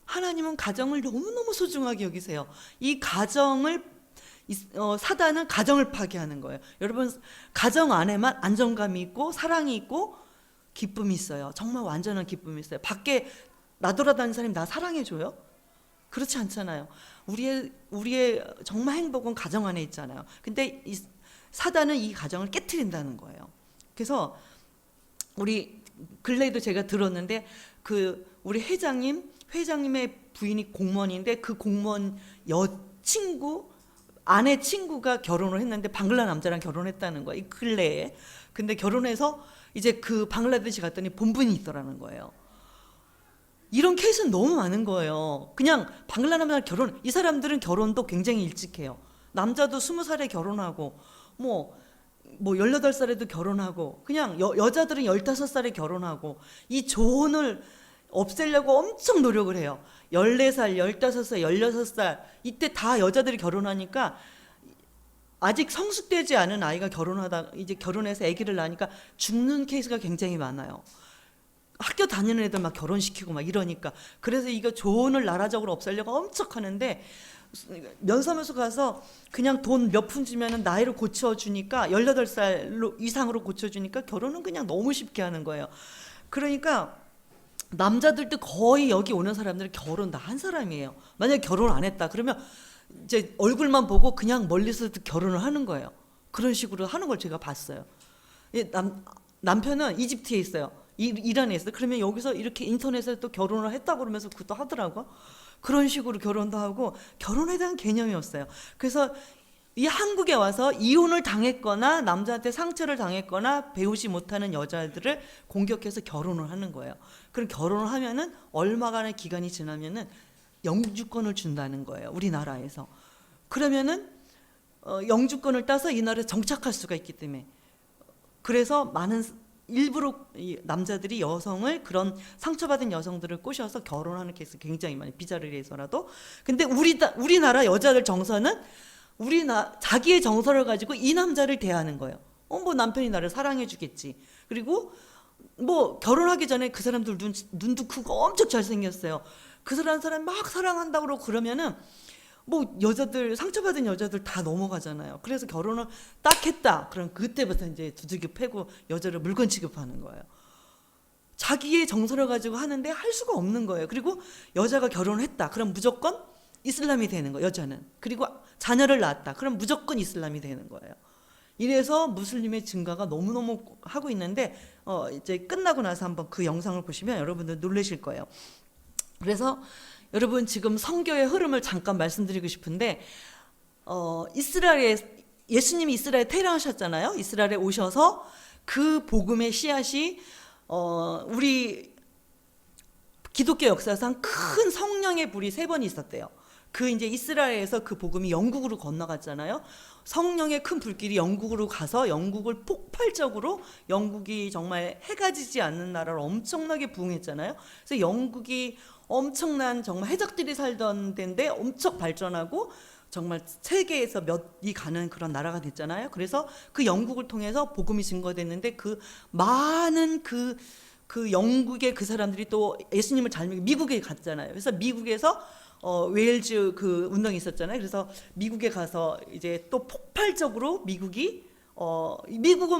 하나님은 가정을 너무너무 소중하게 여기세요. 이 가정을 사단은 가정을 파괴하는 거예요. 여러분, 가정 안에만 안정감이 있고 사랑이 있고 기쁨이 있어요. 정말 완전한 기쁨이 있어요. 밖에 나돌아다니는 사람이 나 사랑해줘요? 그렇지 않잖아요. 우리의 정말 행복은 가정 안에 있잖아요. 근데 사단은 이 가정을 깨트린다는 거예요. 그래서 우리 근래에도 제가 들었는데 우리 회장님의 부인이 공무원인데 그 공무원 아내 친구가 결혼을 했는데 방글라 남자랑 결혼했다는 거예요. 이 근래에. 근데 결혼해서 이제 그 방글라데시 갔더니 본분이 있더라는 거예요. 이런 케이스는 너무 많은 거예요. 그냥 방글라 남자랑 이 사람들은 결혼도 굉장히 일찍 해요. 남자도 20살에 결혼하고 뭐 18살에도 결혼하고 그냥 여자들은 15살에 결혼하고 이 조언을 없애려고 엄청 노력을 해요. 14살, 15살, 16살 이때 다 여자들이 결혼하니까 아직 성숙되지 않은 아이가 이제 결혼해서 아기를 낳으니까 죽는 케이스가 굉장히 많아요. 학교 다니는 애들 막 결혼시키고 막 이러니까. 그래서 이거 조언을 나라적으로 없애려고 엄청 하는데 면사무소 가서 그냥 돈 몇 푼 주면은 나이를 고쳐주니까 18살 이상으로 고쳐주니까 결혼은 그냥 너무 쉽게 하는 거예요. 그러니까 남자들도 거의 여기 오는 사람들은 결혼 다 한 사람이에요. 만약에 결혼 안 했다 그러면 이제 얼굴만 보고 그냥 멀리서 결혼을 하는 거예요. 그런 식으로 하는 걸 제가 봤어요. 남편은 이집트에 있어요. 이란에 있어요. 그러면 여기서 이렇게 인터넷에 또 결혼을 했다고 그러면서 그것도 하더라고요. 그런 식으로 결혼도 하고 결혼에 대한 개념이 없어요. 그래서 이 한국에 와서 이혼을 당했거나 남자한테 상처를 당했거나 배우지 못하는 여자들을 공격해서 결혼을 하는 거예요. 그럼 결혼을 하면은 얼마간의 기간이 지나면은 영주권을 준다는 거예요. 우리나라에서. 그러면은 영주권을 따서 이 나라에 정착할 수가 있기 때문에. 그래서 많은 일부러 남자들이 여성을 그런 상처받은 여성들을 꼬셔서 결혼하는 케이스 굉장히 많이 비자를 위해서라도. 근데 우리나라 여자들 정서는 자기의 정서를 가지고 이 남자를 대하는 거예요. 뭐 남편이 나를 사랑해 주겠지. 그리고 뭐 결혼하기 전에 그 사람들 눈도 크고 엄청 잘생겼어요. 그 사람 막 사랑한다고 그러고 그러면은 뭐 여자들 상처받은 여자들 다 넘어가잖아요. 그래서 결혼을 딱 했다. 그럼 그때부터 이제 두들겨 패고 여자를 물건 취급하는 거예요. 자기의 정서를 가지고 하는데 할 수가 없는 거예요. 그리고 여자가 결혼을 했다. 그럼 무조건 이슬람이 되는 거예요. 여자는. 그리고 자녀를 낳았다. 그럼 무조건 이슬람이 되는 거예요. 이래서 무슬림의 증가가 너무너무 하고 있는데 이제 끝나고 나서 한번 그 영상을 보시면 여러분들 놀라실 거예요. 그래서 여러분 지금 선교의 흐름을 잠깐 말씀드리고 싶은데 예수님이 이스라엘에 태어나셨잖아요. 이스라엘에 오셔서 그 복음의 씨앗이 우리 기독교 역사상 큰 성령의 불이 3번 있었대요. 그 이제 이스라엘에서 그 복음이 영국으로 건너갔잖아요. 성령의 큰 불길이 영국으로 가서 영국을 폭발적으로 영국이 정말 해가 지지 않는 나라로 엄청나게 부흥했잖아요. 그래서 영국이 엄청난 정말 해적들이 살던 데인데 엄청 발전하고 정말 세계에서 몇이 가는 그런 나라가 됐잖아요. 그래서 그 영국을 통해서 복음이 증거됐는데 그 많은 그 영국의 그 사람들이 또 예수님을 잘 믿고 미국에 갔잖아요. 그래서 미국에서 웨일즈 그 운동이 있었잖아요. 그래서 미국에 가서 이제 또 폭발적으로 미국은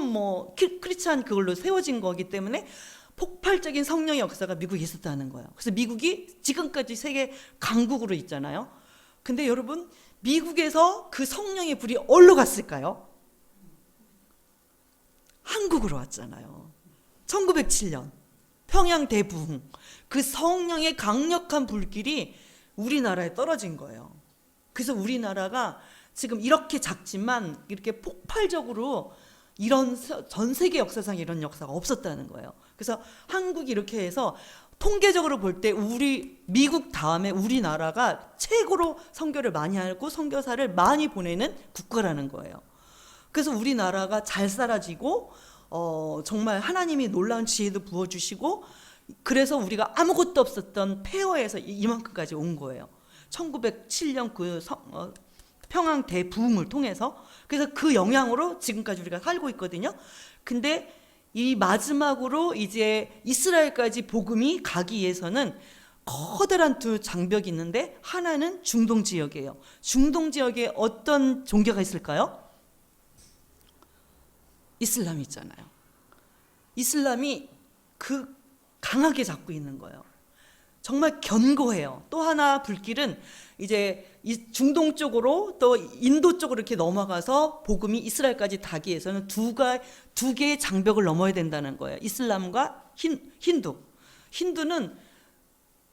뭐 크리스찬 그걸로 세워진 거기 때문에 폭발적인 성령의 역사가 미국에 있었다는 거예요. 그래서 미국이 지금까지 세계 강국으로 있잖아요. 근데 여러분 미국에서 그 성령의 불이 어디로 갔을까요? 한국으로 왔잖아요. 1907년 평양 대부흥. 그 성령의 강력한 불길이 우리나라에 떨어진 거예요. 그래서 우리나라가 지금 이렇게 작지만 이렇게 폭발적으로 이런 전 세계 역사상 이런 역사가 없었다는 거예요. 그래서 한국이 이렇게 해서 통계적으로 볼 때 미국 다음에 우리나라가 최고로 선교를 많이 하고 선교사를 많이 보내는 국가라는 거예요. 그래서 우리나라가 잘 살아지고 정말 하나님이 놀라운 지혜도 부어주시고 그래서 우리가 아무것도 없었던 폐허에서 이만큼까지 온 거예요. 1907년 그 평양 대부흥을 통해서. 그래서 그 영향으로 지금까지 우리가 살고 있거든요. 근데 이 마지막으로 이제 이스라엘까지 복음이 가기 위해서는 커다란 두 장벽이 있는데 하나는 중동 지역이에요. 중동 지역에 어떤 종교가 있을까요? 이슬람이 있잖아요. 이슬람이 강하게 잡고 있는 거예요. 정말 견고해요. 또 하나 불길은 이제 이 중동 쪽으로 또 인도 쪽으로 이렇게 넘어가서 복음이 이스라엘까지 닿기 위해서는 두 개의 장벽을 넘어야 된다는 거예요. 이슬람과 힌두. 힌두는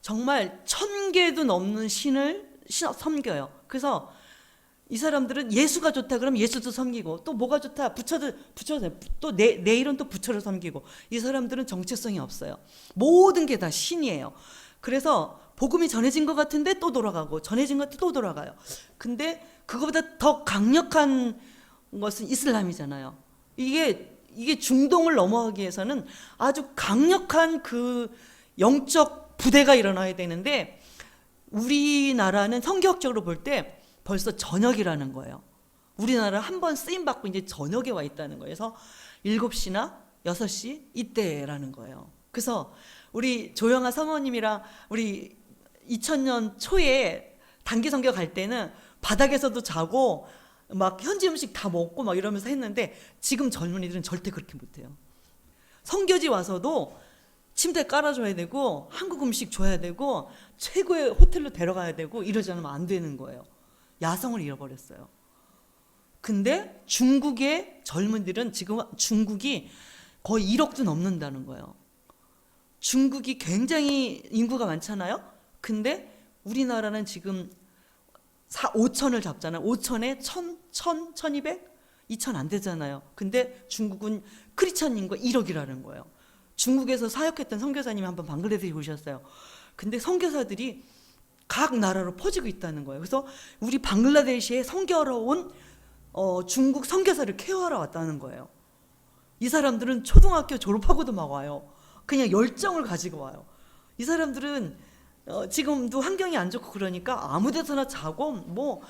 정말 1000개도 넘는 신을 섬겨요. 그래서 이 사람들은 예수가 좋다 그러면 예수도 섬기고 또 뭐가 좋다 부처도 또 내일은 또 부처를 섬기고 이 사람들은 정체성이 없어요. 모든 게 다 신이에요. 그래서 복음이 전해진 것 같은데 또 돌아가고 전해진 것 같은데 또 돌아가요. 근데 그거보다 더 강력한 것은 이슬람이잖아요. 이게 중동을 넘어가기 위해서는 아주 강력한 그 영적 부대가 일어나야 되는데 우리나라는 성격적으로 볼 때 벌써 저녁이라는 거예요. 우리나라 한 번 쓰임 받고 이제 저녁에 와 있다는 거예요. 그래서 7시나 6시 이때라는 거예요. 그래서 우리 조영아 사모님이랑 우리 2000년 초에 단기 선교 갈 때는 바닥에서도 자고 막 현지 음식 다 먹고 막 이러면서 했는데 지금 젊은이들은 절대 그렇게 못해요. 선교지 와서도 침대 깔아줘야 되고 한국 음식 줘야 되고 최고의 호텔로 데려가야 되고 이러지 않으면 안 되는 거예요. 야성을 잃어버렸어요. 근데 중국의 젊은이들은 지금 중국이 거의 1억도 넘는다는 거예요. 중국이 굉장히 인구가 많잖아요. 근데 우리나라는 지금 5천을 잡잖아요. 5천에 1000, 1200, 2000 안 되잖아요. 근데 중국은 크리스천 인구가 1억이라는 거예요. 중국에서 사역했던 선교사님이 한번 방글라데시 오셨어요. 근데 선교사들이 각 나라로 퍼지고 있다는 거예요. 그래서 우리 방글라데시에 선교하러 온 중국 선교사를 케어하러 왔다는 거예요. 이 사람들은 초등학교 졸업하고도 막 와요. 그냥 열정을 가지고 와요. 이 사람들은 지금도 환경이 안 좋고 그러니까 아무 데서나 자고 뭐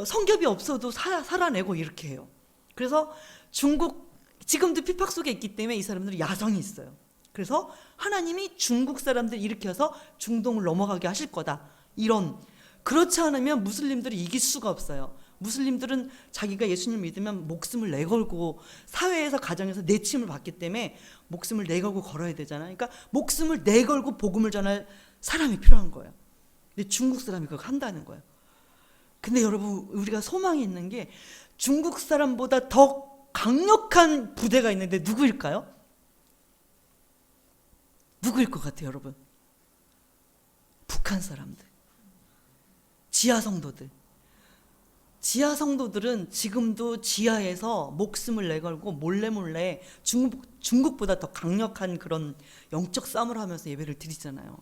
성겹이 없어도 살아내고 이렇게 해요. 그래서 중국 지금도 핍박 속에 있기 때문에 이 사람들은 야성이 있어요. 그래서 하나님이 중국 사람들 일으켜서 중동을 넘어가게 하실 거다. 그렇지 않으면 무슬림들이 이길 수가 없어요. 무슬림들은 자기가 예수님 믿으면 목숨을 내걸고 사회에서 가정에서 내침을 받기 때문에 목숨을 내걸고 걸어야 되잖아요. 그러니까 목숨을 내걸고 복음을 전할 사람이 필요한 거예요. 근데 중국 사람이 그거 한다는 거예요. 근데 여러분 우리가 소망이 있는 게 중국 사람보다 더 강력한 부대가 있는데 누구일까요? 누구일 것 같아요, 여러분? 북한 사람들, 지하 성도들. 지하 성도들은 지금도 지하에서 목숨을 내걸고 몰래 중국보다 더 강력한 그런 영적 싸움을 하면서 예배를 드리잖아요.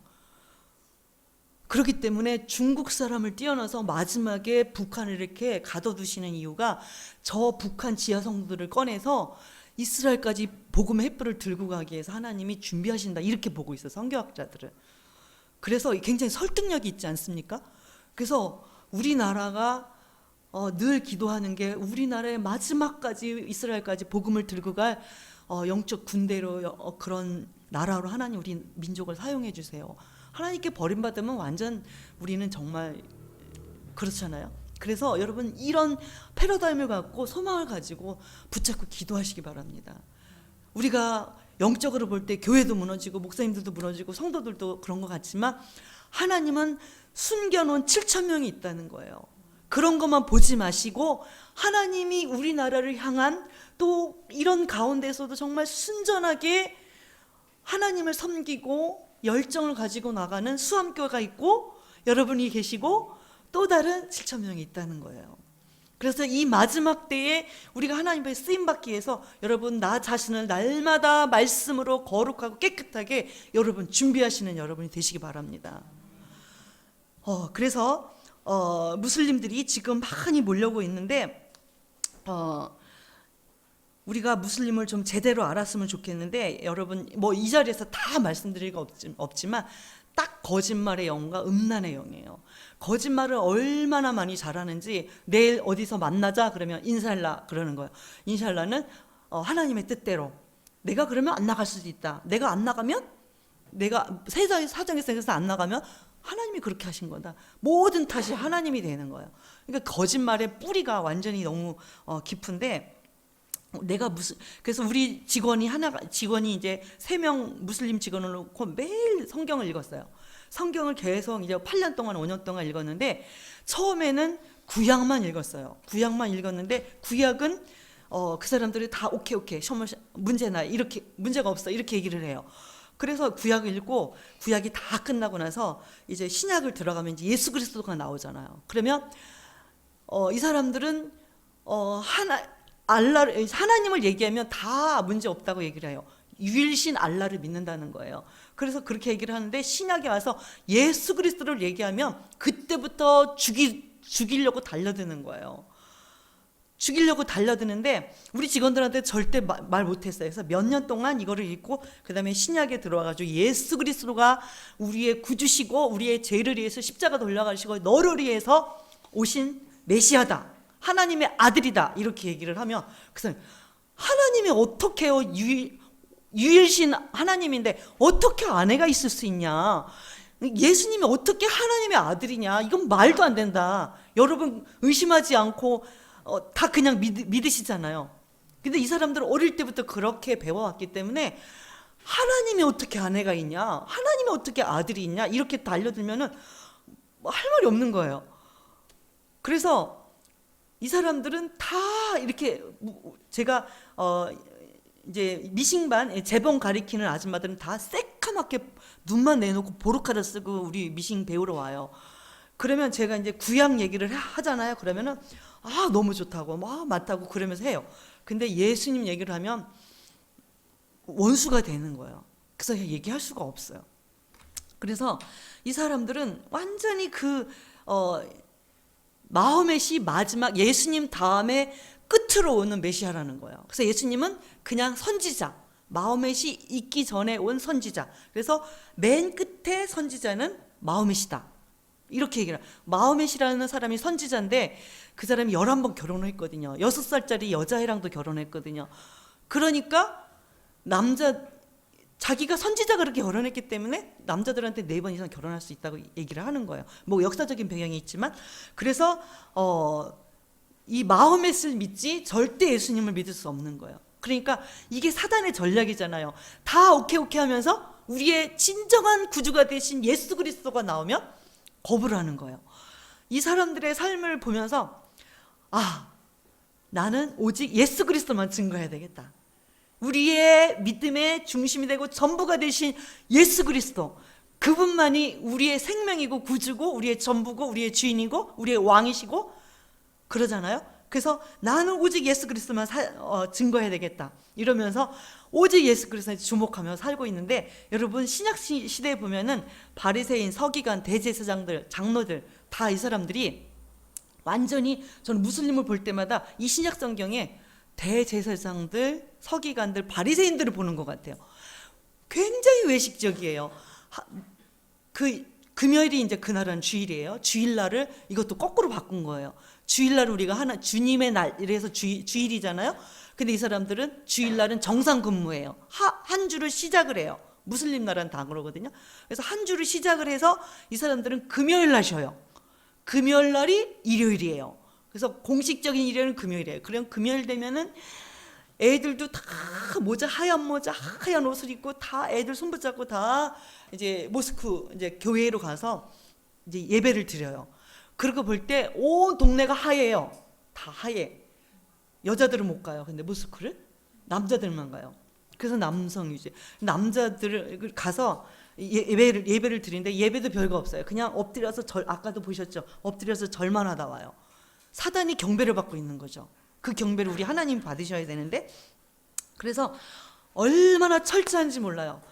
그렇기 때문에 중국 사람을 뛰어나서 마지막에 북한을 이렇게 가둬두시는 이유가 저 북한 지하 성도들을 꺼내서 이스라엘까지 복음의 횃불을 들고 가기 위해서 하나님이 준비하신다 이렇게 보고 있어요, 선교학자들은. 그래서 굉장히 설득력이 있지 않습니까? 그래서 우리나라가 늘 기도하는 게 우리나라의 마지막까지 이스라엘까지 복음을 들고 갈 영적 군대로 그런 나라로 하나님 우리 민족을 사용해 주세요. 하나님께 버림받으면 완전 우리는 정말 그렇잖아요. 그래서 여러분 이런 패러다임을 갖고 소망을 가지고 붙잡고 기도하시기 바랍니다. 우리가 영적으로 볼 때 교회도 무너지고 목사님들도 무너지고 성도들도 그런 것 같지만 하나님은 숨겨놓은 7,000명이 있다는 거예요. 그런 것만 보지 마시고 하나님이 우리나라를 향한 또 이런 가운데서도 정말 순전하게 하나님을 섬기고 열정을 가지고 나가는 수암교회가 있고 여러분이 계시고 또 다른 7,000명이 있다는 거예요. 그래서 이 마지막 때에 우리가 하나님 앞에 쓰임받기 위해서 여러분 나 자신을 날마다 말씀으로 거룩하고 깨끗하게 여러분 준비하시는 여러분이 되시기 바랍니다. 그래서 무슬림들이 지금 많이 몰려오고 있는데 우리가 무슬림을 좀 제대로 알았으면 좋겠는데 여러분 뭐 이 자리에서 다 말씀드릴 거 없지만 딱 거짓말의 영과 음란의 영이에요. 거짓말을 얼마나 많이 잘하는지 내일 어디서 만나자 그러면 인샬라 그러는 거예요. 인샬라는 하나님의 뜻대로 내가 그러면 안 나갈 수도 있다. 내가 안 나가면 내가 세상의 사정이 생겨서 안 나가면 하나님이 그렇게 하신 거다. 모든 탓이 하나님이 되는 거예요. 그러니까 거짓말의 뿌리가 완전히 너무 깊은데 그래서 우리 직원이 이제 3명 무슬림 직원을 놓고 매일 성경을 읽었어요. 성경을 계속 이제 8년 동안 5년 동안 읽었는데 처음에는 구약만 읽었어요. 구약만 읽었는데 구약은 그 사람들이 다 오케이 문제나 이렇게 문제가 없어 이렇게 얘기를 해요. 그래서 구약을 읽고 구약이 다 끝나고 나서 이제 신약을 들어가면 이제 예수 그리스도가 나오잖아요. 그러면 이 사람들은 하나님을 얘기하면 다 문제 없다고 얘기를 해요. 유일신 알라를 믿는다는 거예요. 그래서 그렇게 얘기를 하는데 신약에 와서 예수 그리스도를 얘기하면 그때부터 죽이려고 달려드는 거예요. 죽이려고 달려드는데 우리 직원들한테 절대 말 못했어요. 그래서 몇 년 동안 이거를 읽고 그 다음에 신약에 들어와가지고 예수 그리스도가 우리의 구주시고 우리의 죄를 위해서 십자가 돌려가시고 너를 위해서 오신 메시아다, 하나님의 아들이다, 이렇게 얘기를 하면 그래서 하나님이 어떻게요, 유일신 하나님인데 어떻게 아내가 있을 수 있냐, 예수님이 어떻게 하나님의 아들이냐, 이건 말도 안 된다. 여러분 의심하지 않고 다 그냥 믿으시잖아요. 근데 이 사람들은 어릴 때부터 그렇게 배워왔기 때문에 하나님이 어떻게 아내가 있냐, 하나님이 어떻게 아들이 있냐, 이렇게 달려들면은 할 말이 없는 거예요. 그래서 이 사람들은 다 이렇게, 제가 이제 미싱반 재봉 가리키는 아줌마들은 다 새까맣게 눈만 내놓고 보르카를 쓰고 우리 미싱 배우러 와요. 그러면 제가 이제 구약 얘기를 하잖아요. 그러면은 너무 좋다고 맞다고 그러면서 해요. 근데 예수님 얘기를 하면 원수가 되는 거예요. 그래서 얘기할 수가 없어요. 그래서 이 사람들은 완전히 마호멧이 마지막 예수님 다음에 끝으로 오는 메시아라는 거예요. 그래서 예수님은 그냥 선지자, 마호멧이 있기 전에 온 선지자. 그래서 맨 끝에 선지자는 마호멧이다, 이렇게 얘기를 해요. 마호멧이라는 사람이 선지자인데 그 사람이 11번 결혼을 했거든요. 6살짜리 여자애랑도 결혼했거든요. 그러니까 자기가 선지자가 그렇게 결혼했기 때문에 남자들한테 4번 이상 결혼할 수 있다고 얘기를 하는 거예요. 뭐 역사적인 배경이 있지만, 그래서 이 마호멧을 믿지 절대 예수님을 믿을 수 없는 거예요. 그러니까 이게 사단의 전략이잖아요. 다 오케이 하면서 우리의 진정한 구주가 되신 예수 그리스도가 나오면 거부를 하는 거예요. 이 사람들의 삶을 보면서 나는 오직 예수 그리스도만 증거해야 되겠다. 우리의 믿음의 중심이 되고 전부가 되신 예수 그리스도, 그분만이 우리의 생명이고 구주고 우리의 전부고 우리의 주인이고 우리의 왕이시고 그러잖아요. 그래서 나는 오직 예수 그리스도만 증거해야 되겠다, 이러면서 오직 예수 그리스도에 주목하며 살고 있는데, 여러분 신약 시대에 보면은 바리새인, 서기관, 대제사장들, 장로들 다 이 사람들이 완전히, 저는 무슬림을 볼 때마다 이 신약 성경에 대제사장들, 서기관들, 바리새인들을 보는 것 같아요. 굉장히 외식적이에요. 금요일이 이제 그날은 주일이에요. 주일날을 이것도 거꾸로 바꾼 거예요. 주일날 우리가 주님의 날 이래서 주일이잖아요. 근데 이 사람들은 주일날은 정상 근무예요. 한 주를 시작을 해요. 무슬림 나라는 다 그러거든요. 그래서 한 주를 시작을 해서 이 사람들은 금요일 날 쉬어요. 금요일 날이 일요일이에요. 그래서 공식적인 일요일은 금요일이에요. 그럼 금요일 되면은 애들도 다 하얀 모자, 하얀 옷을 입고 다 애들 손 붙잡고 다 이제 모스크, 이제 교회로 가서 이제 예배를 드려요. 그러고 볼 때 온 동네가 하얘요. 다 하얘. 여자들은 못 가요. 근데 모스크를 남자들만 가요. 그래서 남성 유지. 남자들 가서 예배를 드리는데 예배도 별거 없어요. 그냥 엎드려서 아까도 보셨죠? 엎드려서 절만 하다 와요. 사단이 경배를 받고 있는 거죠. 그 경배를 우리 하나님이 받으셔야 되는데, 그래서 얼마나 철저한지 몰라요.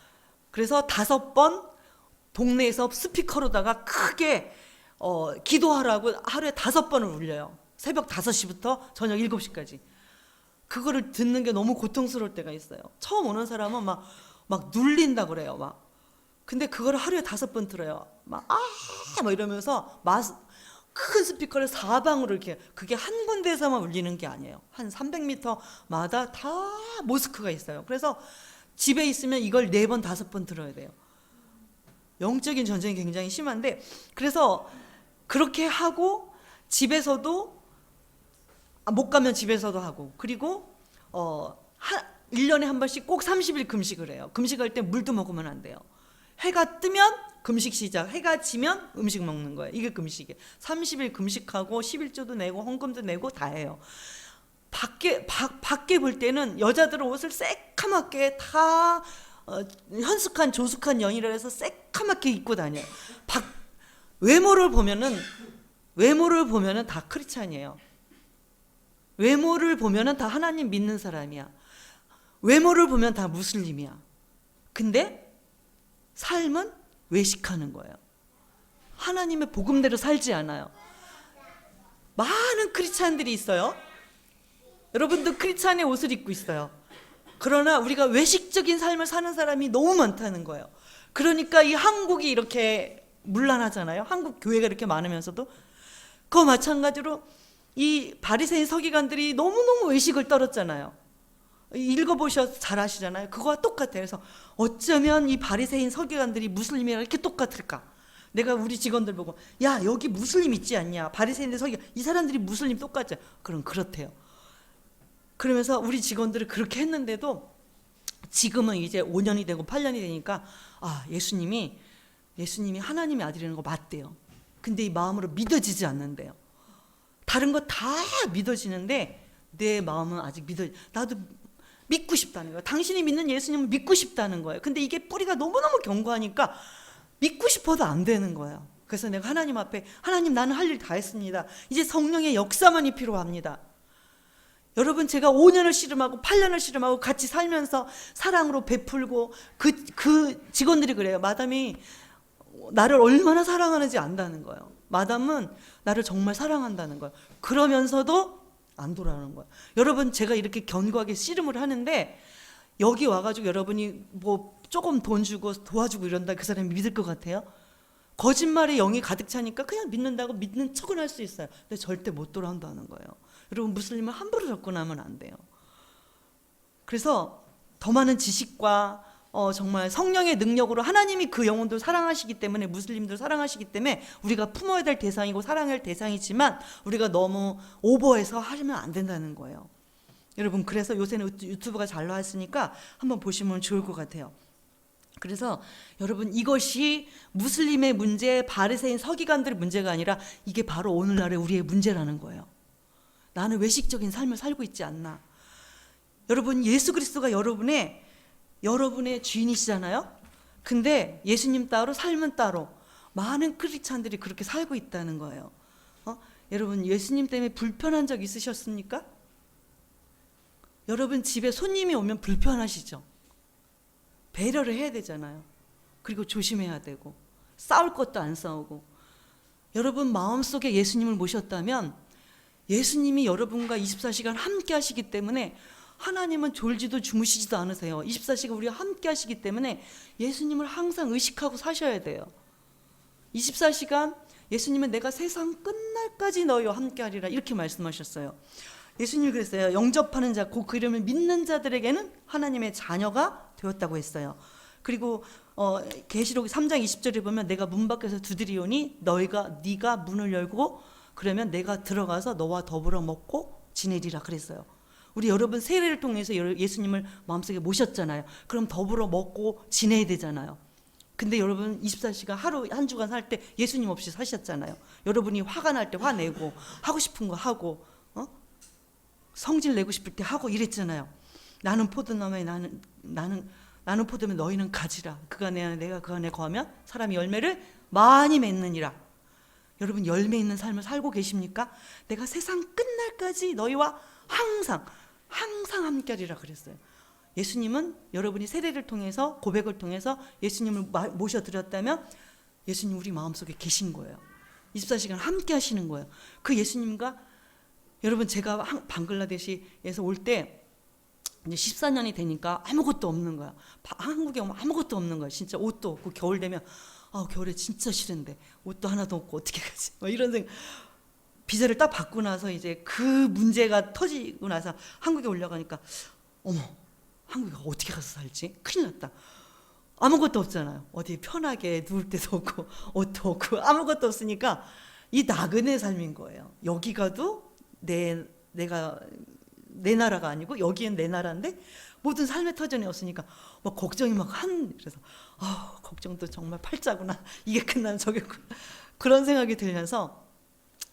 그래서 5번 동네에서 스피커로다가 크게 기도하라고 하루에 5번을 울려요. 새벽 5시부터 저녁 7시까지. 그거를 듣는 게 너무 고통스러울 때가 있어요. 처음 오는 사람은 막 눌린다 그래요. 근데 그거를 하루에 5번 들어요. 막 이러면서 큰 스피커를 사방으로 이렇게, 그게 한 군데에서만 울리는 게 아니에요. 한 300m마다 다 모스크가 있어요. 그래서 집에 있으면 이걸 4번, 5번 들어야 돼요. 영적인 전쟁이 굉장히 심한데, 그래서 그렇게 하고 집에서도 못 가면 집에서도 하고, 그리고 1년에 한 번씩 꼭 30일 금식을 해요. 금식할 때 물도 먹으면 안 돼요. 해가 뜨면 금식 시작, 해가 지면 음식 먹는 거예요. 이게 금식이에요. 30일 금식하고 11조도 내고 헌금도 내고 다 해요. 밖에 볼 때는 여자들은 옷을 새까맣게 다 현숙한 조숙한 연이라 해서 새까맣게 입고 다녀요. 외모를 보면은 다 크리스찬이에요. 외모를 보면은 다 하나님 믿는 사람이야. 외모를 보면 다 무슬림이야. 근데 삶은 외식하는 거예요. 하나님의 복음대로 살지 않아요. 많은 크리스찬들이 있어요. 여러분도 크리스찬의 옷을 입고 있어요. 그러나 우리가 외식적인 삶을 사는 사람이 너무 많다는 거예요. 그러니까 이 한국이 이렇게 문란하잖아요. 한국 교회가 이렇게 많으면서도. 그거 마찬가지로 이 바리새인 서기관들이 너무너무 외식을 떨었잖아요. 읽어보셔서 잘 아시잖아요. 그거와 똑같아요. 그래서 어쩌면 이 바리새인 서기관들이 무슬림이랑 이렇게 똑같을까? 내가 우리 직원들 보고 야 여기 무슬림 있지 않냐? 바리새인들 서기관 이 사람들이 무슬림 똑같죠? 그럼 그렇대요. 그러면서 우리 직원들을 그렇게 했는데도 지금은 이제 5년이 되고 8년이 되니까 아 예수님이 하나님의 아들이라는 거 맞대요. 근데 이 마음으로 믿어지지 않는데요. 다른 거 다 믿어지는데 내 마음은 아직 나도 믿고 싶다는 거예요. 당신이 믿는 예수님은 믿고 싶다는 거예요. 근데 이게 뿌리가 너무너무 견고하니까 믿고 싶어도 안 되는 거예요. 그래서 내가 하나님 앞에 하나님 나는 할 일 다 했습니다. 이제 성령의 역사만이 필요합니다. 여러분 제가 5년을 씨름하고 8년을 씨름하고 같이 살면서 사랑으로 베풀고 그 직원들이 그래요. 마담이 나를 얼마나 사랑하는지 안다는 거예요. 마담은 나를 정말 사랑한다는 거예요. 그러면서도 안 돌아오는 거예요. 여러분 제가 이렇게 견고하게 씨름을 하는데 여기 와가지고 여러분이 뭐 조금 돈 주고 도와주고 이런다 그 사람이 믿을 것 같아요? 거짓말의 영이 가득 차니까 그냥 믿는다고 믿는 척은 할 수 있어요. 근데 절대 못 돌아온다는 거예요. 여러분 무슬림은 함부로 접근하면 안 돼요. 그래서 더 많은 지식과 정말 성령의 능력으로 하나님이 그 영혼도 사랑하시기 때문에 무슬림도 사랑하시기 때문에 우리가 품어야 될 대상이고 사랑해야 할 대상이지만 우리가 너무 오버해서 하면 안 된다는 거예요. 여러분 그래서 요새는 유튜브가 잘 나왔으니까 한번 보시면 좋을 것 같아요. 그래서 여러분 이것이 무슬림의 문제, 바리새인 서기관들의 문제가 아니라 이게 바로 오늘날의 우리의 문제라는 거예요. 나는 외식적인 삶을 살고 있지 않나. 여러분 예수 그리스도가 여러분의 주인이시잖아요. 근데 예수님 따로 삶은 따로 많은 크리스찬들이 그렇게 살고 있다는 거예요. 여러분 예수님 때문에 불편한 적 있으셨습니까? 여러분 집에 손님이 오면 불편하시죠? 배려를 해야 되잖아요. 그리고 조심해야 되고 싸울 것도 안 싸우고. 여러분 마음속에 예수님을 모셨다면 예수님이 여러분과 24시간 함께 하시기 때문에 하나님은 졸지도 주무시지도 않으세요. 24시간 우리가 함께 하시기 때문에 예수님을 항상 의식하고 사셔야 돼요. 24시간 예수님은 내가 세상 끝날까지 너희와 함께 하리라 이렇게 말씀하셨어요. 예수님이 그랬어요. 영접하는 자, 곧 그 이름을 믿는 자들에게는 하나님의 자녀가 되었다고 했어요. 그리고 계시록 3장 20절에 보면 내가 문 밖에서 두드리오니 네가 문을 열고 그러면 내가 들어가서 너와 더불어 먹고 지내리라 그랬어요. 우리 여러분 세례를 통해서 예수님을 마음속에 모셨잖아요. 그럼 더불어 먹고 지내야 되잖아요. 근데 여러분 24시간 하루 한 주간 살 때 예수님 없이 사셨잖아요. 여러분이 화가 날 때 화내고 하고 싶은 거 하고 성질 내고 싶을 때 하고 이랬잖아요. 나는 포도나무에 나는 포도면 너희는 가지라. 그가 내 안에 내가 그 안에 거하면 사람이 열매를 많이 맺느니라. 여러분 열매 있는 삶을 살고 계십니까? 내가 세상 끝날까지 너희와 항상 함께하리라 그랬어요. 예수님은 여러분이 세례를 통해서 고백을 통해서 예수님을 모셔드렸다면 예수님 우리 마음속에 계신 거예요. 24시간 함께 하시는 거예요. 그 예수님과 여러분 제가 방글라데시에서 올 때 이제 14년이 되니까 아무것도 없는 거야. 한국에 오면 아무것도 없는 거야. 진짜 옷도 없고 겨울 되면 겨울에 진짜 싫은데 옷도 하나도 없고 어떻게 가지? 이런 생각. 비자를 딱 받고 나서 이제 그 문제가 터지고 나서 한국에 올라가니까 어머 한국에 어떻게 가서 살지? 큰일 났다. 아무것도 없잖아요. 어디 편하게 누울 데도 없고 옷도 없고 아무것도 없으니까 이 나그네 삶인 거예요. 여기 가도 내가 내 나라가 아니고 여기엔 내 나라인데 모든 삶의 터전이 없으니까 막 걱정이 그래서 걱정도 정말 팔자구나. 이게 끝나면 저게구나. 그런 생각이 들면서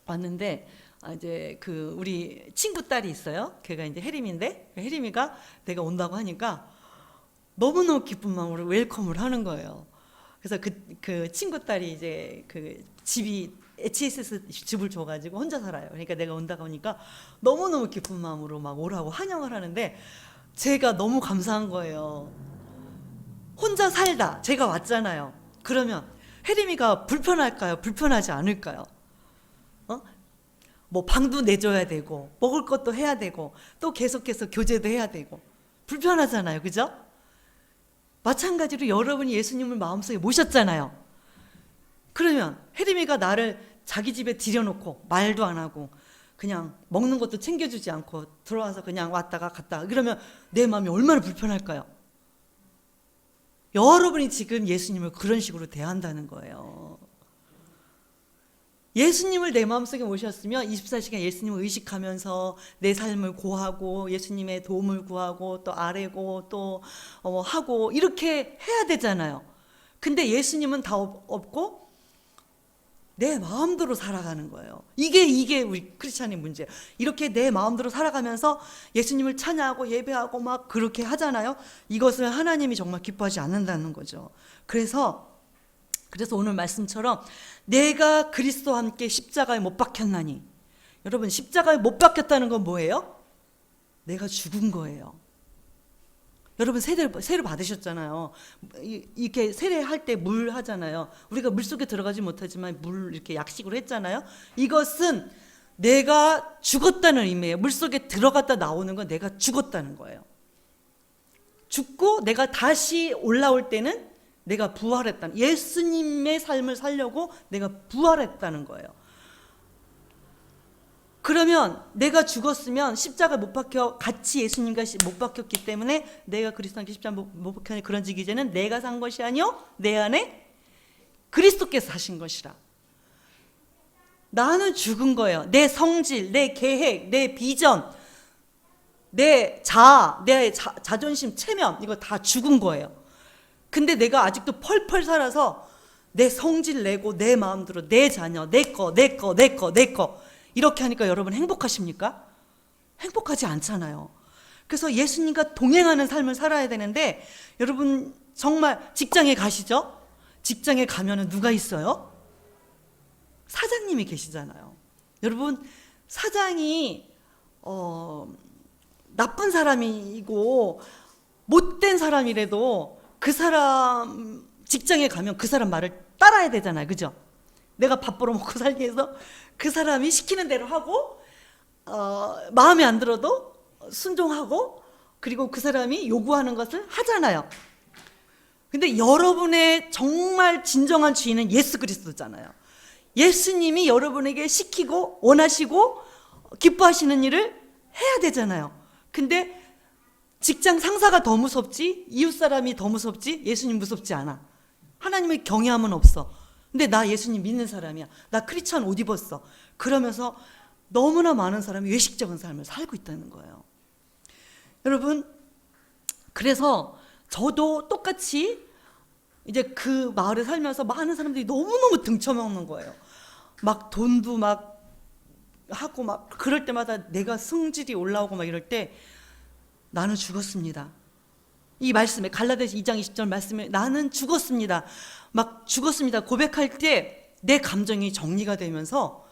왔는데 이제 그 우리 친구 딸이 있어요. 걔가 이제 혜림인데 혜림이가 내가 온다고 하니까 너무너무 기쁜 마음으로 웰컴을 하는 거예요. 그래서 그 친구 딸이 이제 그 집이 HSS 집을 줘가지고 혼자 살아요. 그러니까 내가 온다고 하니까 너무너무 기쁜 마음으로 막 오라고 환영을 하는데 제가 너무 감사한 거예요. 혼자 살다 제가 왔잖아요. 그러면 혜림이가 불편할까요? 불편하지 않을까요? 뭐 방도 내줘야 되고 먹을 것도 해야 되고 또 계속해서 교제도 해야 되고 불편하잖아요. 그죠? 마찬가지로 여러분이 예수님을 마음속에 모셨잖아요. 그러면 혜림이가 나를 자기 집에 들여놓고 말도 안 하고 그냥 먹는 것도 챙겨주지 않고 들어와서 그냥 왔다가 갔다가 그러면 내 마음이 얼마나 불편할까요? 여러분이 지금 예수님을 그런 식으로 대한다는 거예요. 예수님을 내 마음속에 모셨으면 24시간 예수님을 의식하면서 내 삶을 고하고 예수님의 도움을 구하고 또 아뢰고 또 하고 이렇게 해야 되잖아요. 근데 예수님은 다 없고 내 마음대로 살아가는 거예요. 이게 우리 크리스찬의 문제예요. 이렇게 내 마음대로 살아가면서 예수님을 찬양하고 예배하고 막 그렇게 하잖아요. 이것을 하나님이 정말 기뻐하지 않는다는 거죠. 그래서 오늘 말씀처럼 내가 그리스도와 함께 십자가에 못 박혔나니, 여러분 십자가에 못 박혔다는 건 뭐예요? 내가 죽은 거예요. 여러분 세례 받으셨잖아요. 이렇게 세례할 때 물 하잖아요. 우리가 물속에 들어가지 못하지만 물 이렇게 약식으로 했잖아요. 이것은 내가 죽었다는 의미예요. 물속에 들어갔다 나오는 건 내가 죽었다는 거예요. 죽고 내가 다시 올라올 때는 내가 부활했다는, 예수님의 삶을 살려고 내가 부활했다는 거예요. 그러면 내가 죽었으면 십자가 못 박혀 같이 예수님과 못 박혔기 때문에 내가 그리스도께 십자가 못 박혔니 그런즉 이제는 내가 산 것이 아니요 내 안에 그리스도께서 사신 것이라. 나는 죽은 거예요. 내 성질, 내 계획, 내 비전, 내 자존심, 체면 이거 다 죽은 거예요. 근데 내가 아직도 펄펄 살아서 내 성질 내고 내 마음대로 내 자녀, 내 거 이렇게 하니까 여러분 행복하십니까? 행복하지 않잖아요. 그래서 예수님과 동행하는 삶을 살아야 되는데 여러분 정말 직장에 가시죠? 직장에 가면은 누가 있어요? 사장님이 계시잖아요. 여러분 사장이 나쁜 사람이고 못된 사람이라도 그 사람 직장에 가면 그 사람 말을 따라야 되잖아요. 그죠? 내가 밥 벌어먹고 살기 위해서 그 사람이 시키는 대로 하고 마음에 안 들어도 순종하고 그리고 그 사람이 요구하는 것을 하잖아요. 근데 여러분의 정말 진정한 주인은 예수 그리스도잖아요. 예수님이 여러분에게 시키고 원하시고 기뻐하시는 일을 해야 되잖아요. 근데 직장 상사가 더 무섭지 이웃 사람이 더 무섭지 예수님 무섭지 않아. 하나님의 경외함은 없어. 근데 나 예수님 믿는 사람이야. 나 크리스찬 옷 입었어. 그러면서 너무나 많은 사람이 외식적인 삶을 살고 있다는 거예요. 여러분 그래서 저도 똑같이 이제 그 마을에 살면서 많은 사람들이 너무너무 등쳐먹는 거예요. 막 돈도 막 하고 막 그럴 때마다 내가 성질이 올라오고 막 이럴 때 나는 죽었습니다. 이 말씀에 갈라디아서 2장 20절 말씀에 나는 죽었습니다. 막 죽었습니다. 고백할 때 내 감정이 정리가 되면서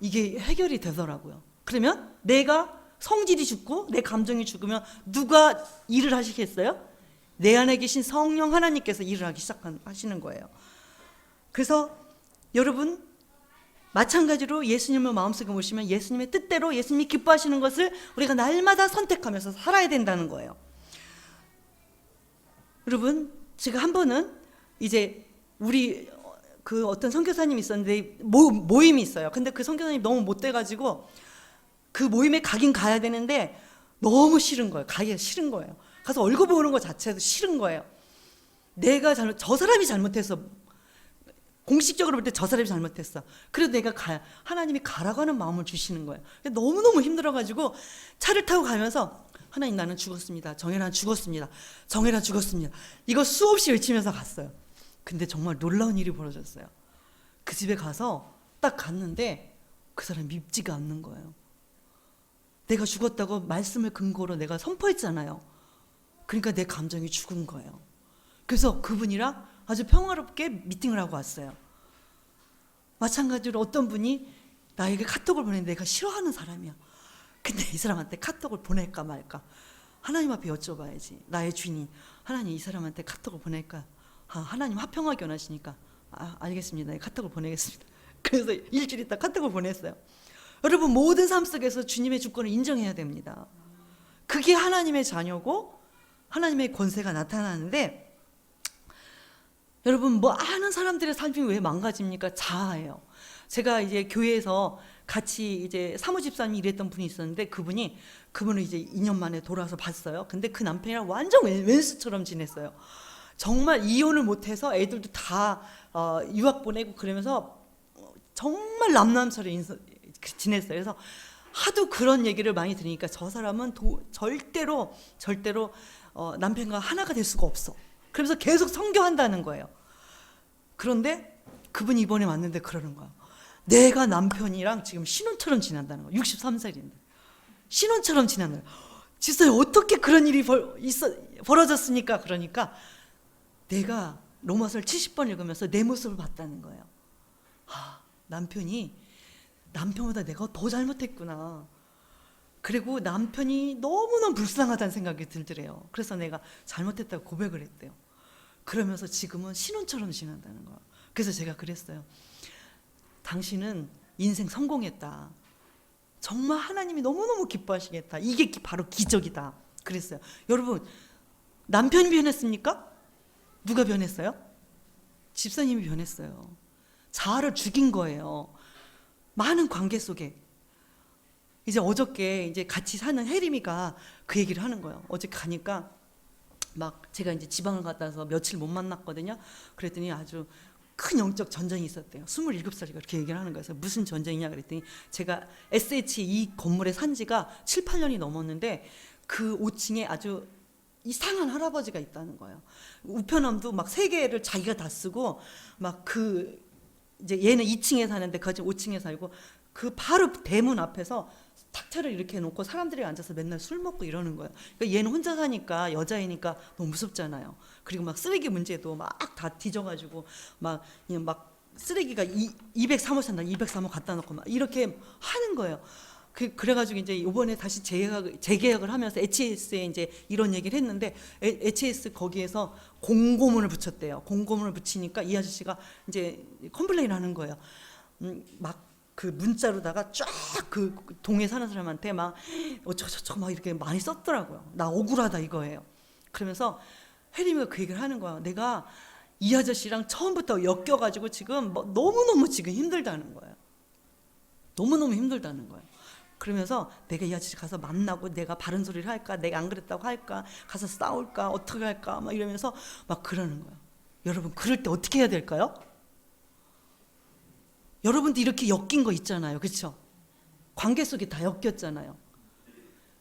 이게 해결이 되더라고요. 그러면 내가 성질이 죽고 내 감정이 죽으면 누가 일을 하시겠어요? 내 안에 계신 성령 하나님께서 일을 하기 시작하시는 거예요. 그래서 여러분 마찬가지로 예수님을 마음속에 모시면 예수님의 뜻대로 예수님이 기뻐하시는 것을 우리가 날마다 선택하면서 살아야 된다는 거예요. 여러분 제가 한 번은 이제 우리 그 어떤 선교사님이 있었는데 모임이 있어요. 근데 그 선교사님이 너무 못돼가지고 그 모임에 가긴 가야 되는데 너무 싫은 거예요. 가기가 싫은 거예요. 가서 얼굴 보는 것 자체도 싫은 거예요. 저 사람이 잘못해서 공식적으로 볼 때 저 사람이 잘못했어. 그래도 내가 가야 하나님이 가라고 하는 마음을 주시는 거예요. 너무너무 힘들어가지고 차를 타고 가면서 하나님 나는 죽었습니다. 정혜란 죽었습니다. 정혜란 죽었습니다. 이거 수없이 외치면서 갔어요. 근데 정말 놀라운 일이 벌어졌어요. 그 집에 가서 딱 갔는데 그 사람이 밉지가 않는 거예요. 내가 죽었다고 말씀을 근거로 내가 선포했잖아요. 그러니까 내 감정이 죽은 거예요. 그래서 그분이랑 아주 평화롭게 미팅을 하고 왔어요. 마찬가지로 어떤 분이 나에게 카톡을 보냈는데 내가 싫어하는 사람이야. 근데 이 사람한테 카톡을 보낼까 말까 하나님 앞에 여쭤봐야지. 나의 주인이 하나님 이 사람한테 카톡을 보낼까? 하나님 화평하게 원하시니까 알겠습니다. 카톡을 보내겠습니다. 그래서 일주일 있다 카톡을 보냈어요. 여러분 모든 삶 속에서 주님의 주권을 인정해야 됩니다. 그게 하나님의 자녀고 하나님의 권세가 나타나는데, 여러분 뭐 아는 사람들의 삶이 왜 망가집니까? 자아예요. 제가 이제 교회에서 같이 이제 사무집사님 일했던 분이 있었는데 그분은 이제 2년 만에 돌아와서 봤어요. 근데 그 남편이랑 완전 왼수처럼 지냈어요. 정말 이혼을 못해서 애들도 다 유학 보내고 그러면서 정말 남남처럼 지냈어요. 그래서 하도 그런 얘기를 많이 들으니까 저 사람은 절대로 남편과 하나가 될 수가 없어. 그러면서 계속 선교한다는 거예요. 그런데 그분이 이번에 왔는데 그러는 거야. 내가 남편이랑 지금 신혼처럼 지낸다는 거야. 63살인데 신혼처럼 지낸다는 거야. 진짜 어떻게 그런 일이 벌어졌습니까? 그러니까 내가 로마서를 70번 읽으면서 내 모습을 봤다는 거예요. 남편보다 내가 더 잘못했구나. 그리고 남편이 너무너무 불쌍하다는 생각이 들더래요. 그래서 내가 잘못했다고 고백을 했대요. 그러면서 지금은 신혼처럼 지낸다는 거야. 그래서 제가 그랬어요. 당신은 인생 성공했다. 정말 하나님이 너무너무 기뻐하시겠다. 이게 바로 기적이다. 그랬어요. 여러분, 남편이 변했습니까? 누가 변했어요? 집사님이 변했어요. 자아를 죽인 거예요. 많은 관계 속에. 이제 어저께 이제 같이 사는 혜림이가 그 얘기를 하는 거예요. 어제 가니까 막 제가 이제 지방을 갔다 와서 며칠 못 만났거든요. 그랬더니 아주 큰 영적 전쟁이 있었대요. 27살이가 그렇게 얘기를 하는 거예요. 그래서 무슨 전쟁이냐 그랬더니 제가 SH 이 건물에 산 지가 7, 8년이 넘었는데 그 5층에 아주 이상한 할아버지가 있다는 거예요. 우편함도 막 3개를 자기가 다 쓰고 막 이제 얘는 2층에 사는데 그 아저씨 5층에 살고 그 바로 대문 앞에서 탁자를 이렇게 해놓고 사람들이 앉아서 맨날 술 먹고 이러는 거예요. 그러니까 얘는 혼자 사니까 여자이니까 너무 무섭잖아요. 그리고 막 쓰레기 문제도 막 다 뒤져가지고 막 쓰레기가 203호 산다 203호 갖다 놓고 막 이렇게 하는 거예요. 그래가지고 이제 이번에 다시 재계약을 하면서 HS에 이제 이런 얘기를 했는데 HS 거기에서 공고문을 붙였대요. 공고문을 붙이니까 이 아저씨가 이제 컴플레인 하는 거예요. 막 그 문자로다가 쫙 그 동에 사는 사람한테 막 어쩌고저쩌고 막 이렇게 많이 썼더라고요. 나 억울하다 이거예요. 그러면서 혜림이가 그 얘기를 하는 거야. 내가 이 아저씨랑 처음부터 엮여가지고 지금 뭐 너무너무 지금 힘들다는 거예요. 너무너무 힘들다는 거예요. 그러면서 내가 이 아저씨 가서 만나고 내가 바른 소리를 할까, 내가 안 그랬다고 할까, 가서 싸울까, 어떻게 할까 막 이러면서 막 그러는 거예요. 여러분 그럴 때 어떻게 해야 될까요? 여러분도 이렇게 엮인 거 있잖아요. 그렇죠? 관계 속에 다 엮였잖아요.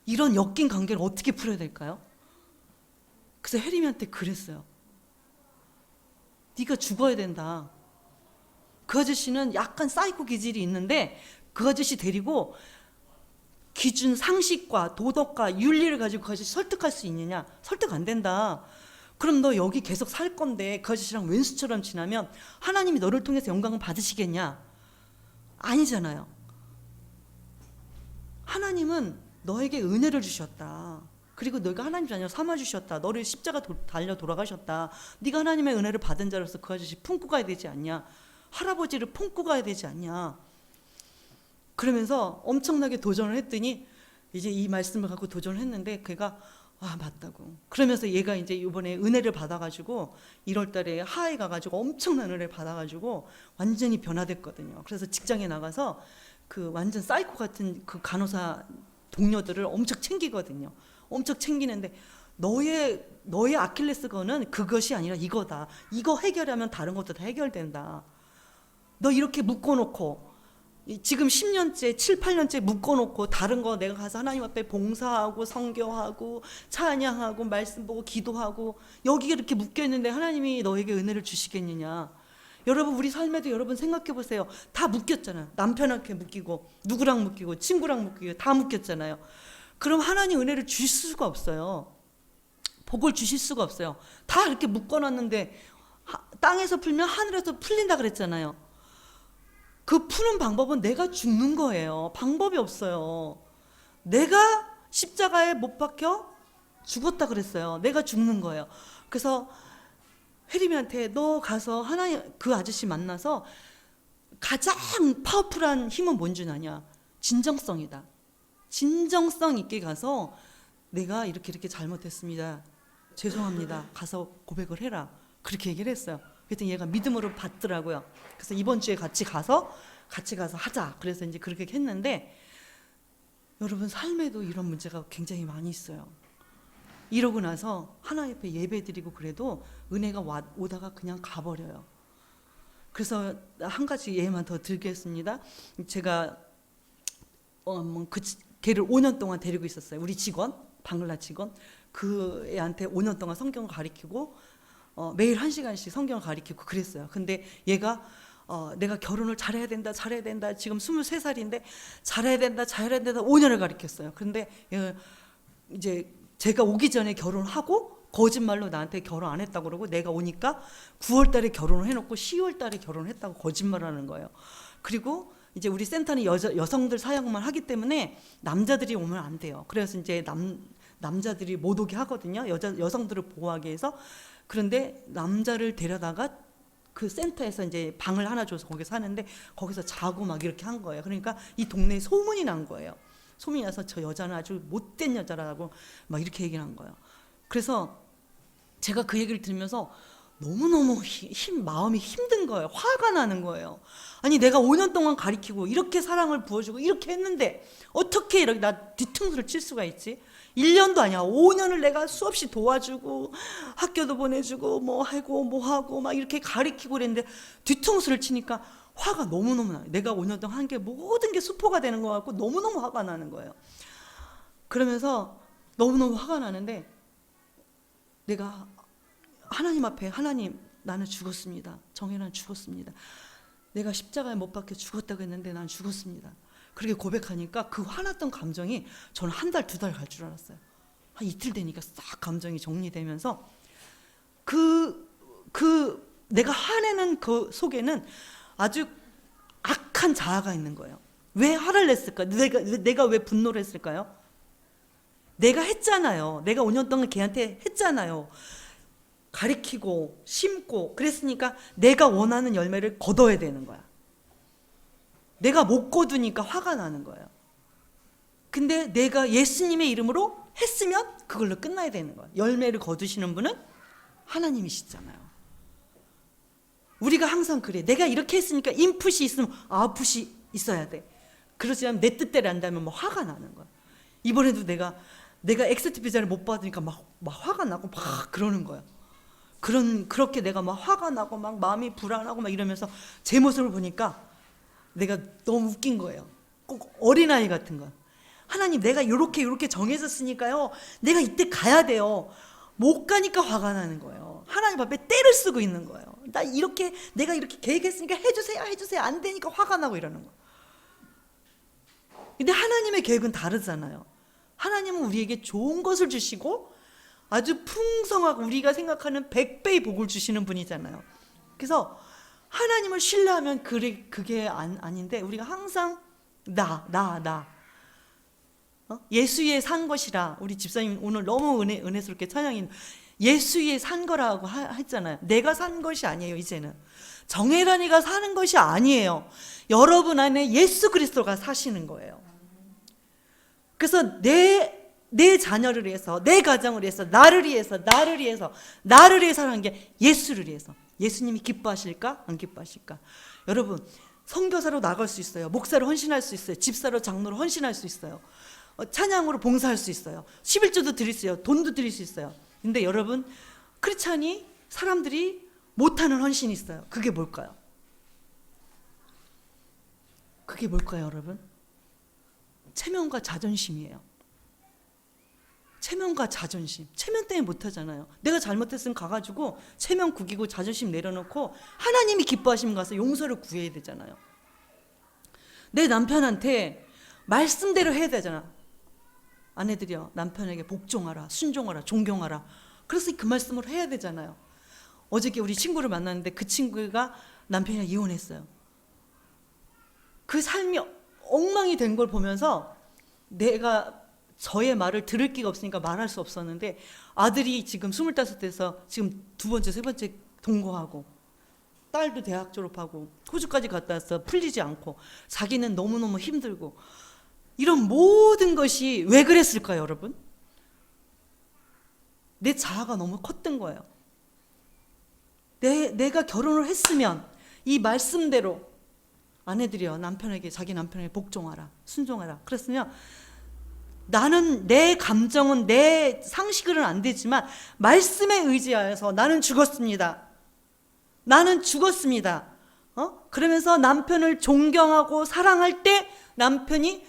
이런 엮인 관계를 어떻게 풀어야 될까요? 그래서 혜림이한테 그랬어요. 네가 죽어야 된다. 그 아저씨는 약간 사이코 기질이 있는데 그 아저씨 데리고 기준 상식과 도덕과 윤리를 가지고 그 아저씨 설득할 수 있느냐? 설득 안 된다. 그럼 너 여기 계속 살 건데 그 아저씨랑 왼수처럼 지나면 하나님이 너를 통해서 영광을 받으시겠냐? 아니잖아요. 하나님은 너에게 은혜를 주셨다. 그리고 너가 하나님 자녀 삼아주셨다. 너를 십자가 달려 돌아가셨다. 네가 하나님의 은혜를 받은 자로서 그 아저씨 품고 가야 되지 않냐? 할아버지를 품고 가야 되지 않냐? 그러면서 엄청나게 도전을 했더니 이제 이 말씀을 갖고 도전을 했는데 걔가 맞다고. 그러면서 얘가 이제 이번에 은혜를 받아가지고 1월달에 하와이 가가지고 엄청난 은혜를 받아가지고 완전히 변화됐거든요. 그래서 직장에 나가서 그 완전 사이코 같은 그 간호사 동료들을 엄청 챙기거든요. 엄청 챙기는데 너의 아킬레스건은 그것이 아니라 이거다. 이거 해결하면 다른 것도 다 해결된다. 너 이렇게 묶어놓고 지금 10년째, 7, 8년째 묶어놓고 다른 거 내가 가서 하나님 앞에 봉사하고 성교하고 찬양하고 말씀 보고 기도하고 여기에 이렇게 묶여있는데 하나님이 너에게 은혜를 주시겠느냐. 여러분 우리 삶에도 여러분 생각해 보세요. 다 묶였잖아요. 남편한테 묶이고 누구랑 묶이고 친구랑 묶이고 다 묶였잖아요. 그럼 하나님 은혜를 주실 수가 없어요. 복을 주실 수가 없어요. 다 이렇게 묶어놨는데 땅에서 풀면 하늘에서 풀린다 그랬잖아요. 그 푸는 방법은 내가 죽는 거예요. 방법이 없어요. 내가 십자가에 못 박혀 죽었다 그랬어요. 내가 죽는 거예요. 그래서 혜림이한테 너 가서 하나님 그 아저씨 만나서 가장 파워풀한 힘은 뭔 줄 아냐? 진정성이다. 진정성 있게 가서 내가 이렇게 잘못했습니다. 죄송합니다. 가서 고백을 해라. 그렇게 얘기를 했어요. 그랬더니 얘가 믿음으로 받더라고요. 그래서 이번 주에 같이 가서 하자. 그래서 이제 그렇게 했는데 여러분 삶에도 이런 문제가 굉장히 많이 있어요. 이러고 나서 하나님 앞에 예배 드리고 그래도 은혜가 오다가 그냥 가버려요. 그래서 한 가지 예만 더 드리겠습니다. 제가 걔를 5년 동안 데리고 있었어요. 우리 직원, 방글라 직원. 그 애한테 5년 동안 성경을 가르치고 매일 1시간씩 성경을 가르치고 그랬어요. 근데 얘가 내가 결혼을 잘해야 된다. 지금 23살인데 잘해야 된다. 5년을 가르쳤어요. 근데 이제 제가 오기 전에 결혼하고 거짓말로 나한테 결혼 안 했다고 그러고 내가 오니까 9월 달에 결혼을 해놓고 10월 달에 결혼을 했다고 거짓말하는 거예요. 그리고 이제 우리 센터는 여성들 사역만 하기 때문에 남자들이 오면 안 돼요. 그래서 이제 남자들이 못 오게 하거든요. 여성들을 보호하기 위해서. 그런데 남자를 데려다가 그 센터에서 이제 방을 하나 줘서 거기서 사는데 거기서 자고 막 이렇게 한 거예요. 그러니까 이 동네에 소문이 난 거예요. 소문이 나서 저 여자는 아주 못된 여자라고 막 이렇게 얘기를 한 거예요. 그래서 제가 그 얘기를 들으면서 너무너무 마음이 힘든 거예요. 화가 나는 거예요. 아니 내가 5년 동안 가르치고 이렇게 사랑을 부어주고 이렇게 했는데 어떻게 이렇게 나 뒤통수를 칠 수가 있지? 1년도 아니야. 5년을 내가 수없이 도와주고 학교도 보내주고 뭐 하고 막 이렇게 가르치고 그랬는데 뒤통수를 치니까 화가 너무너무 나요. 내가 5년 동안 한 게 모든 게 수포가 되는 것 같고 너무너무 화가 나는 거예요. 그러면서 너무너무 화가 나는데 내가 하나님 앞에 하나님 나는 죽었습니다. 정혜란 죽었습니다. 내가 십자가에 못 박혀 죽었다고 했는데 난 죽었습니다. 그렇게 고백하니까 그 화났던 감정이 저는 한 달, 2달 갈 줄 알았어요. 한 이틀 되니까 싹 감정이 정리되면서 내가 화내는 그 속에는 아주 악한 자아가 있는 거예요. 왜 화를 냈을까? 내가 왜 분노를 했을까요? 내가 했잖아요. 내가 5년 동안 걔한테 했잖아요. 가리키고 심고 그랬으니까 내가 원하는 열매를 거둬야 되는 거야. 내가 못 거두니까 화가 나는 거예요. 근데 내가 예수님의 이름으로 했으면 그걸로 끝나야 되는 거야. 열매를 거두시는 분은 하나님이시잖아요. 우리가 항상 그래. 내가 이렇게 했으니까 인풋이 있으면 아웃풋이 있어야 돼. 그러지 않으면 내 뜻대로 한다면 뭐 화가 나는 거야. 이번에도 내가 엑세트 비자를 못 받으니까 막 화가 나고 막 그러는 거야. 그렇게 내가 막 화가 나고 막 마음이 불안하고 막 이러면서 제 모습을 보니까 내가 너무 웃긴 거예요. 꼭 어린아이 같은 거. 하나님 내가 이렇게 정해졌으니까요. 내가 이때 가야 돼요. 못 가니까 화가 나는 거예요. 하나님 앞에 떼를 쓰고 있는 거예요. 내가 이렇게 계획했으니까 해주세요. 안 되니까 화가 나고 이러는 거예요. 근데 하나님의 계획은 다르잖아요. 하나님은 우리에게 좋은 것을 주시고 아주 풍성하고 우리가 생각하는 100배의 복을 주시는 분이잖아요. 그래서 하나님을 신뢰하면 그게 아닌데 우리가 항상 나 예수 위에 산 것이라. 우리 집사님 오늘 너무 은혜스럽게 찬양인 예수 위에 산 거라고 했잖아요. 내가 산 것이 아니에요. 이제는 정혜란이가 사는 것이 아니에요. 여러분 안에 예수 그리스도가 사시는 거예요. 그래서 내 자녀를 위해서, 내 가정을 위해서, 나를 위해서 하는 게 예수를 위해서. 예수님이 기뻐하실까? 안 기뻐하실까? 여러분 선교사로 나갈 수 있어요. 목사로 헌신할 수 있어요. 집사로 장로로 헌신할 수 있어요. 찬양으로 봉사할 수 있어요. 11조도 드릴 수 있어요. 돈도 드릴 수 있어요. 근데 여러분 크리스찬이 사람들이 못하는 헌신이 있어요. 그게 뭘까요? 여러분? 체면과 자존심이에요. 체면과 자존심. 체면 때문에 못하잖아요. 내가 잘못했으면 가가지고 체면 구기고 자존심 내려놓고 하나님이 기뻐하시면 가서 용서를 구해야 되잖아요. 내 남편한테 말씀대로 해야 되잖아. 아내들이요, 남편에게 복종하라, 순종하라, 존경하라. 그래서 그 말씀을 해야 되잖아요. 어저께 우리 친구를 만났는데 그 친구가 남편이랑 이혼했어요. 그 삶이 엉망이 된 걸 보면서 내가 저의 말을 들을 기가 없으니까 말할 수 없었는데 아들이 지금 25돼서 지금 2번째, 3번째 동거하고 딸도 대학 졸업하고 호주까지 갔다 와서 풀리지 않고 자기는 너무너무 힘들고 이런 모든 것이 왜 그랬을까요, 여러분? 내 자아가 너무 컸던 거예요. 내가 결혼을 했으면 이 말씀대로 아내들이요, 남편에게, 자기 남편에게 복종하라, 순종하라. 그랬으면 나는 내 감정은, 내 상식으로는 안 되지만 말씀에 의지하여서 나는 죽었습니다. 나는 죽었습니다. 그러면서 남편을 존경하고 사랑할 때 남편이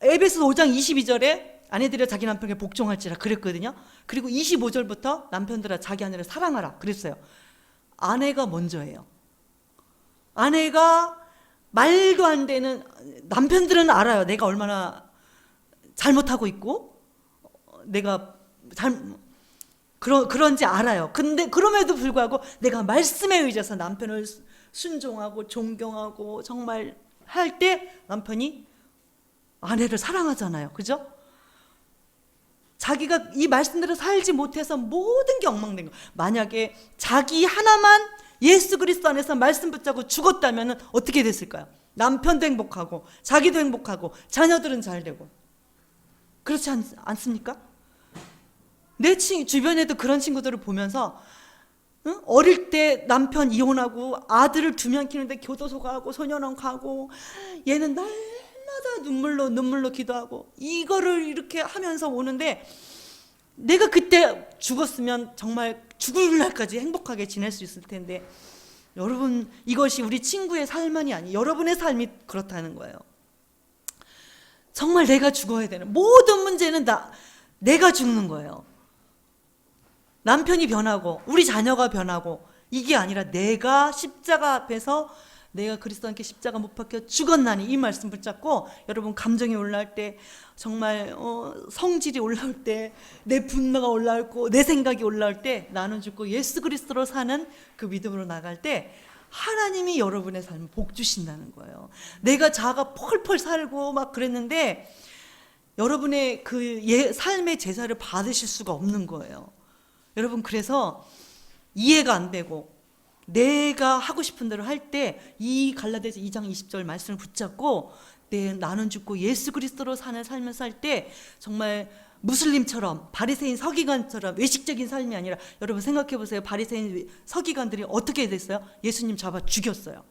에베소서 5장 22절에 아내들아 자기 남편에게 복종할지라 그랬거든요. 그리고 25절부터 남편들아 자기 아내를 사랑하라 그랬어요. 아내가 먼저예요. 아내가 말도 안 되는, 남편들은 알아요. 내가 얼마나 잘못하고 있고 내가 그런지 알아요. 근데 그럼에도 불구하고 내가 말씀에 의지해서 남편을 순종하고 존경하고 정말 할 때 남편이 아내를 사랑하잖아요. 그죠? 자기가 이 말씀대로 살지 못해서 모든 게 엉망된 거. 만약에 자기 하나만 예수 그리스도 안에서 말씀 붙잡고 죽었다면 어떻게 됐을까요? 남편도 행복하고 자기도 행복하고 자녀들은 잘 되고. 그렇지 않습니까? 내 주변에도 그런 친구들을 보면서 어릴 때 남편 이혼하고 아들을 2명 키우는데 교도소 가고 소년원 가고, 얘는 날마다 눈물로 기도하고 이거를 이렇게 하면서 오는데, 내가 그때 죽었으면 정말 죽을 날까지 행복하게 지낼 수 있을 텐데, 여러분, 이것이 우리 친구의 삶만이 아니에요. 여러분의 삶이 그렇다는 거예요. 정말 내가 죽어야 되는, 모든 문제는 내가 죽는 거예요. 남편이 변하고 우리 자녀가 변하고 이게 아니라 내가 십자가 앞에서 내가 그리스도와 함께 십자가 못 박혀 죽었나니, 이 말씀 붙잡고 여러분 감정이 올라올 때, 정말 성질이 올라올 때, 내 분노가 올라오고 내 생각이 올라올 때 나는 죽고 예수 그리스도로 사는 그 믿음으로 나갈 때 하나님이 여러분의 삶을 복 주신다는 거예요. 내가 자아가 펄펄 살고 막 그랬는데 여러분의 그 삶의 제사를 받으실 수가 없는 거예요. 여러분, 그래서 이해가 안 되고 내가 하고 싶은 대로 할 때 이 갈라디아서 2장 20절 말씀을 붙잡고 나는 죽고 예수 그리스도로 사는 삶을 살 때 정말 무슬림처럼, 바리새인 서기관처럼 외식적인 삶이 아니라, 여러분 생각해 보세요. 바리새인 서기관들이 어떻게 됐어요? 예수님 잡아 죽였어요.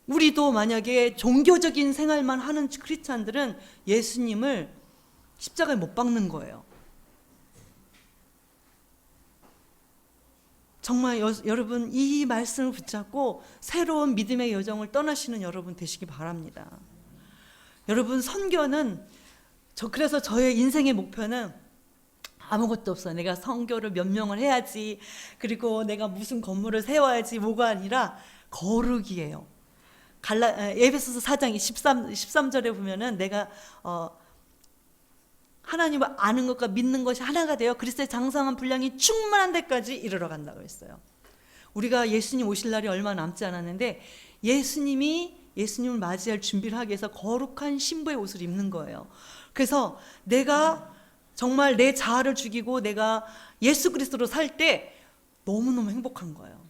우리도 만약에 종교적인 생활만 하는 크리스찬들은 예수님을 십자가에 못 박는 거예요. 정말 여러분, 이 말씀을 붙잡고 새로운 믿음의 여정을 떠나시는 여러분 되시기 바랍니다. 여러분, 선교는 그래서 저의 인생의 목표는 아무것도 없어요. 내가 선교를 몇 명을 해야지, 그리고 내가 무슨 건물을 세워야지, 뭐가 아니라 거룩이에요. 에베소서 4장 13절에 보면은 내가 하나님을 아는 것과 믿는 것이 하나가 되어 그리스도의 장성한 분량이 충만한 데까지 이르러 간다고 했어요. 우리가 예수님 오실 날이 얼마 남지 않았는데, 예수님을 맞이할 준비를 하기 위해서 거룩한 신부의 옷을 입는 거예요. 그래서 내가 정말 내 자아를 죽이고 내가 예수 그리스도로 살 때 너무너무 행복한 거예요.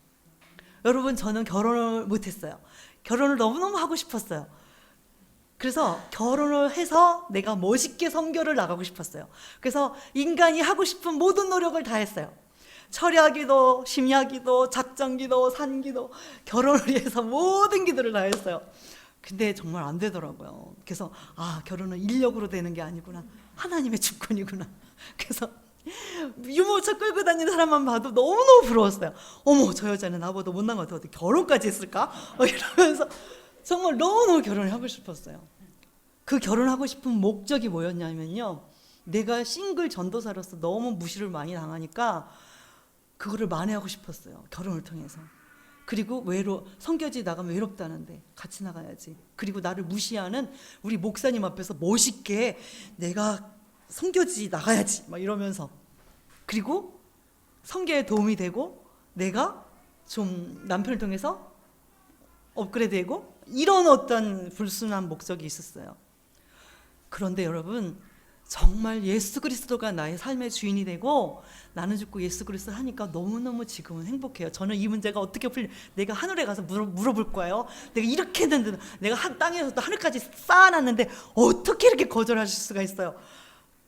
여러분, 저는 결혼을 못했어요. 결혼을 너무너무 하고 싶었어요. 그래서 결혼을 해서 내가 멋있게 선교를 나가고 싶었어요. 그래서 인간이 하고 싶은 모든 노력을 다 했어요. 철야기도, 심야기도, 작정기도, 산기도, 결혼을 위해서 모든 기도를 다 했어요. 근데 정말 안 되더라고요. 그래서 결혼은 인력으로 되는 게 아니구나, 하나님의 주권이구나. 그래서 유모차 끌고 다니는 사람만 봐도 너무너무 부러웠어요. 어머, 저 여자는 나보다 못난 것 같아, 어떻게 결혼까지 했을까? 이러면서 정말 너무너무 결혼을 하고 싶었어요. 그 결혼하고 싶은 목적이 뭐였냐면요, 내가 싱글 전도사로서 너무 무시를 많이 당하니까 그거를 만회하고 싶었어요. 결혼을 통해서. 그리고 선교지 나가면 외롭다는데 같이 나가야지. 그리고 나를 무시하는 우리 목사님 앞에서 멋있게 내가 선교지 나가야지 막 이러면서, 그리고 선교에 도움이 되고 내가 좀 남편을 통해서 업그레이드되고, 이런 어떤 불순한 목적이 있었어요. 그런데 여러분, 정말 예수 그리스도가 나의 삶의 주인이 되고 나는 죽고 예수 그리스도 하니까 너무너무 지금은 행복해요. 저는 이 문제가 어떻게 내가 하늘에 가서 물어볼 거예요. 내가 이렇게 했는데 내가 땅에서도 하늘까지 쌓아놨는데 어떻게 이렇게 거절하실 수가 있어요.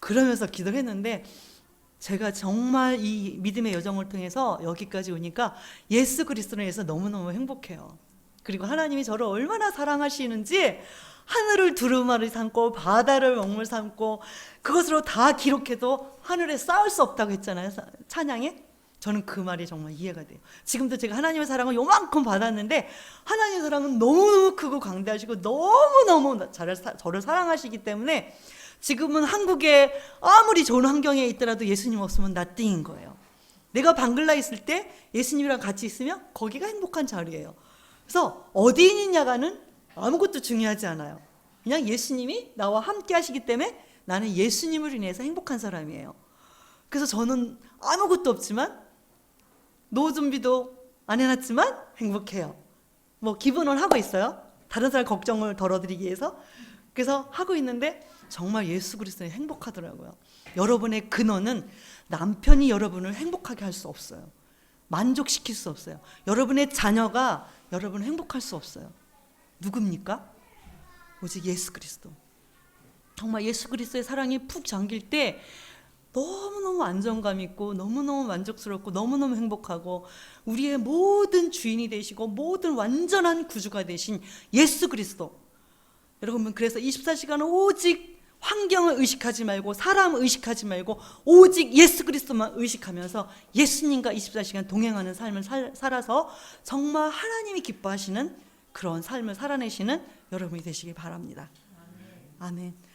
그러면서 기도를 했는데 제가 정말 이 믿음의 여정을 통해서 여기까지 오니까 예수 그리스도를 위해서 너무너무 행복해요. 그리고 하나님이 저를 얼마나 사랑하시는지 하늘을 두루마리 삼고 바다를 먹물 삼고 그것으로 다 기록해도 하늘에 쌓을 수 없다고 했잖아요. 찬양에. 저는 그 말이 정말 이해가 돼요. 지금도 제가 하나님의 사랑을 요만큼 받았는데 하나님의 사랑은 너무너무 크고 강대하시고 너무너무 저를 사랑하시기 때문에 지금은 한국에 아무리 좋은 환경에 있더라도 예수님 없으면 나띵인 거예요. 내가 방글라에 있을 때 예수님이랑 같이 있으면 거기가 행복한 자리예요. 그래서 어디 있느냐가는 아무것도 중요하지 않아요. 그냥 예수님이 나와 함께 하시기 때문에 나는 예수님을 인해서 행복한 사람이에요. 그래서 저는 아무것도 없지만 노후 준비도 안 해놨지만 행복해요. 뭐 기분은 하고 있어요. 다른 사람 걱정을 덜어드리기 위해서. 그래서 하고 있는데 정말 예수 그리스도는 행복하더라고요. 여러분의 근원은 남편이 여러분을 행복하게 할 수 없어요. 만족시킬 수 없어요. 여러분의 자녀가 여러분을 행복할 수 없어요. 누굽니까? 오직 예수 그리스도. 정말 예수 그리스도의 사랑이 푹 잠길 때 너무너무 안정감 있고 너무너무 만족스럽고 너무너무 행복하고 우리의 모든 주인이 되시고 모든 완전한 구주가 되신 예수 그리스도. 여러분 그래서 24시간은 오직 환경을 의식하지 말고 사람 의식하지 말고 오직 예수 그리스도만 의식하면서 예수님과 24시간 동행하는 삶을 살아서 정말 하나님이 기뻐하시는 그런 삶을 살아내시는 여러분이 되시길 바랍니다. 아멘.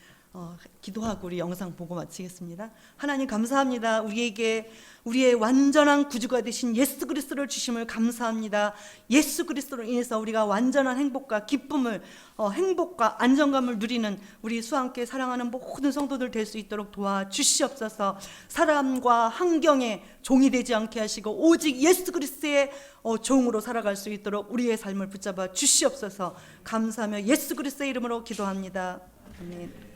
기도하고 우리 영상 보고 마치겠습니다. 하나님 감사합니다. 우리에게 우리의 완전한 구주가 되신 예수 그리스도를 주심을 감사합니다. 예수 그리스도로 인해서 우리가 완전한 행복과 기쁨을 행복과 안정감을 누리는 우리 수함께 사랑하는 모든 성도들 될 수 있도록 도와주시옵소서. 사람과 환경에 종이 되지 않게 하시고 오직 예수 그리스도의 종으로 살아갈 수 있도록 우리의 삶을 붙잡아 주시옵소서. 감사하며 예수 그리스도의 이름으로 기도합니다. 아멘.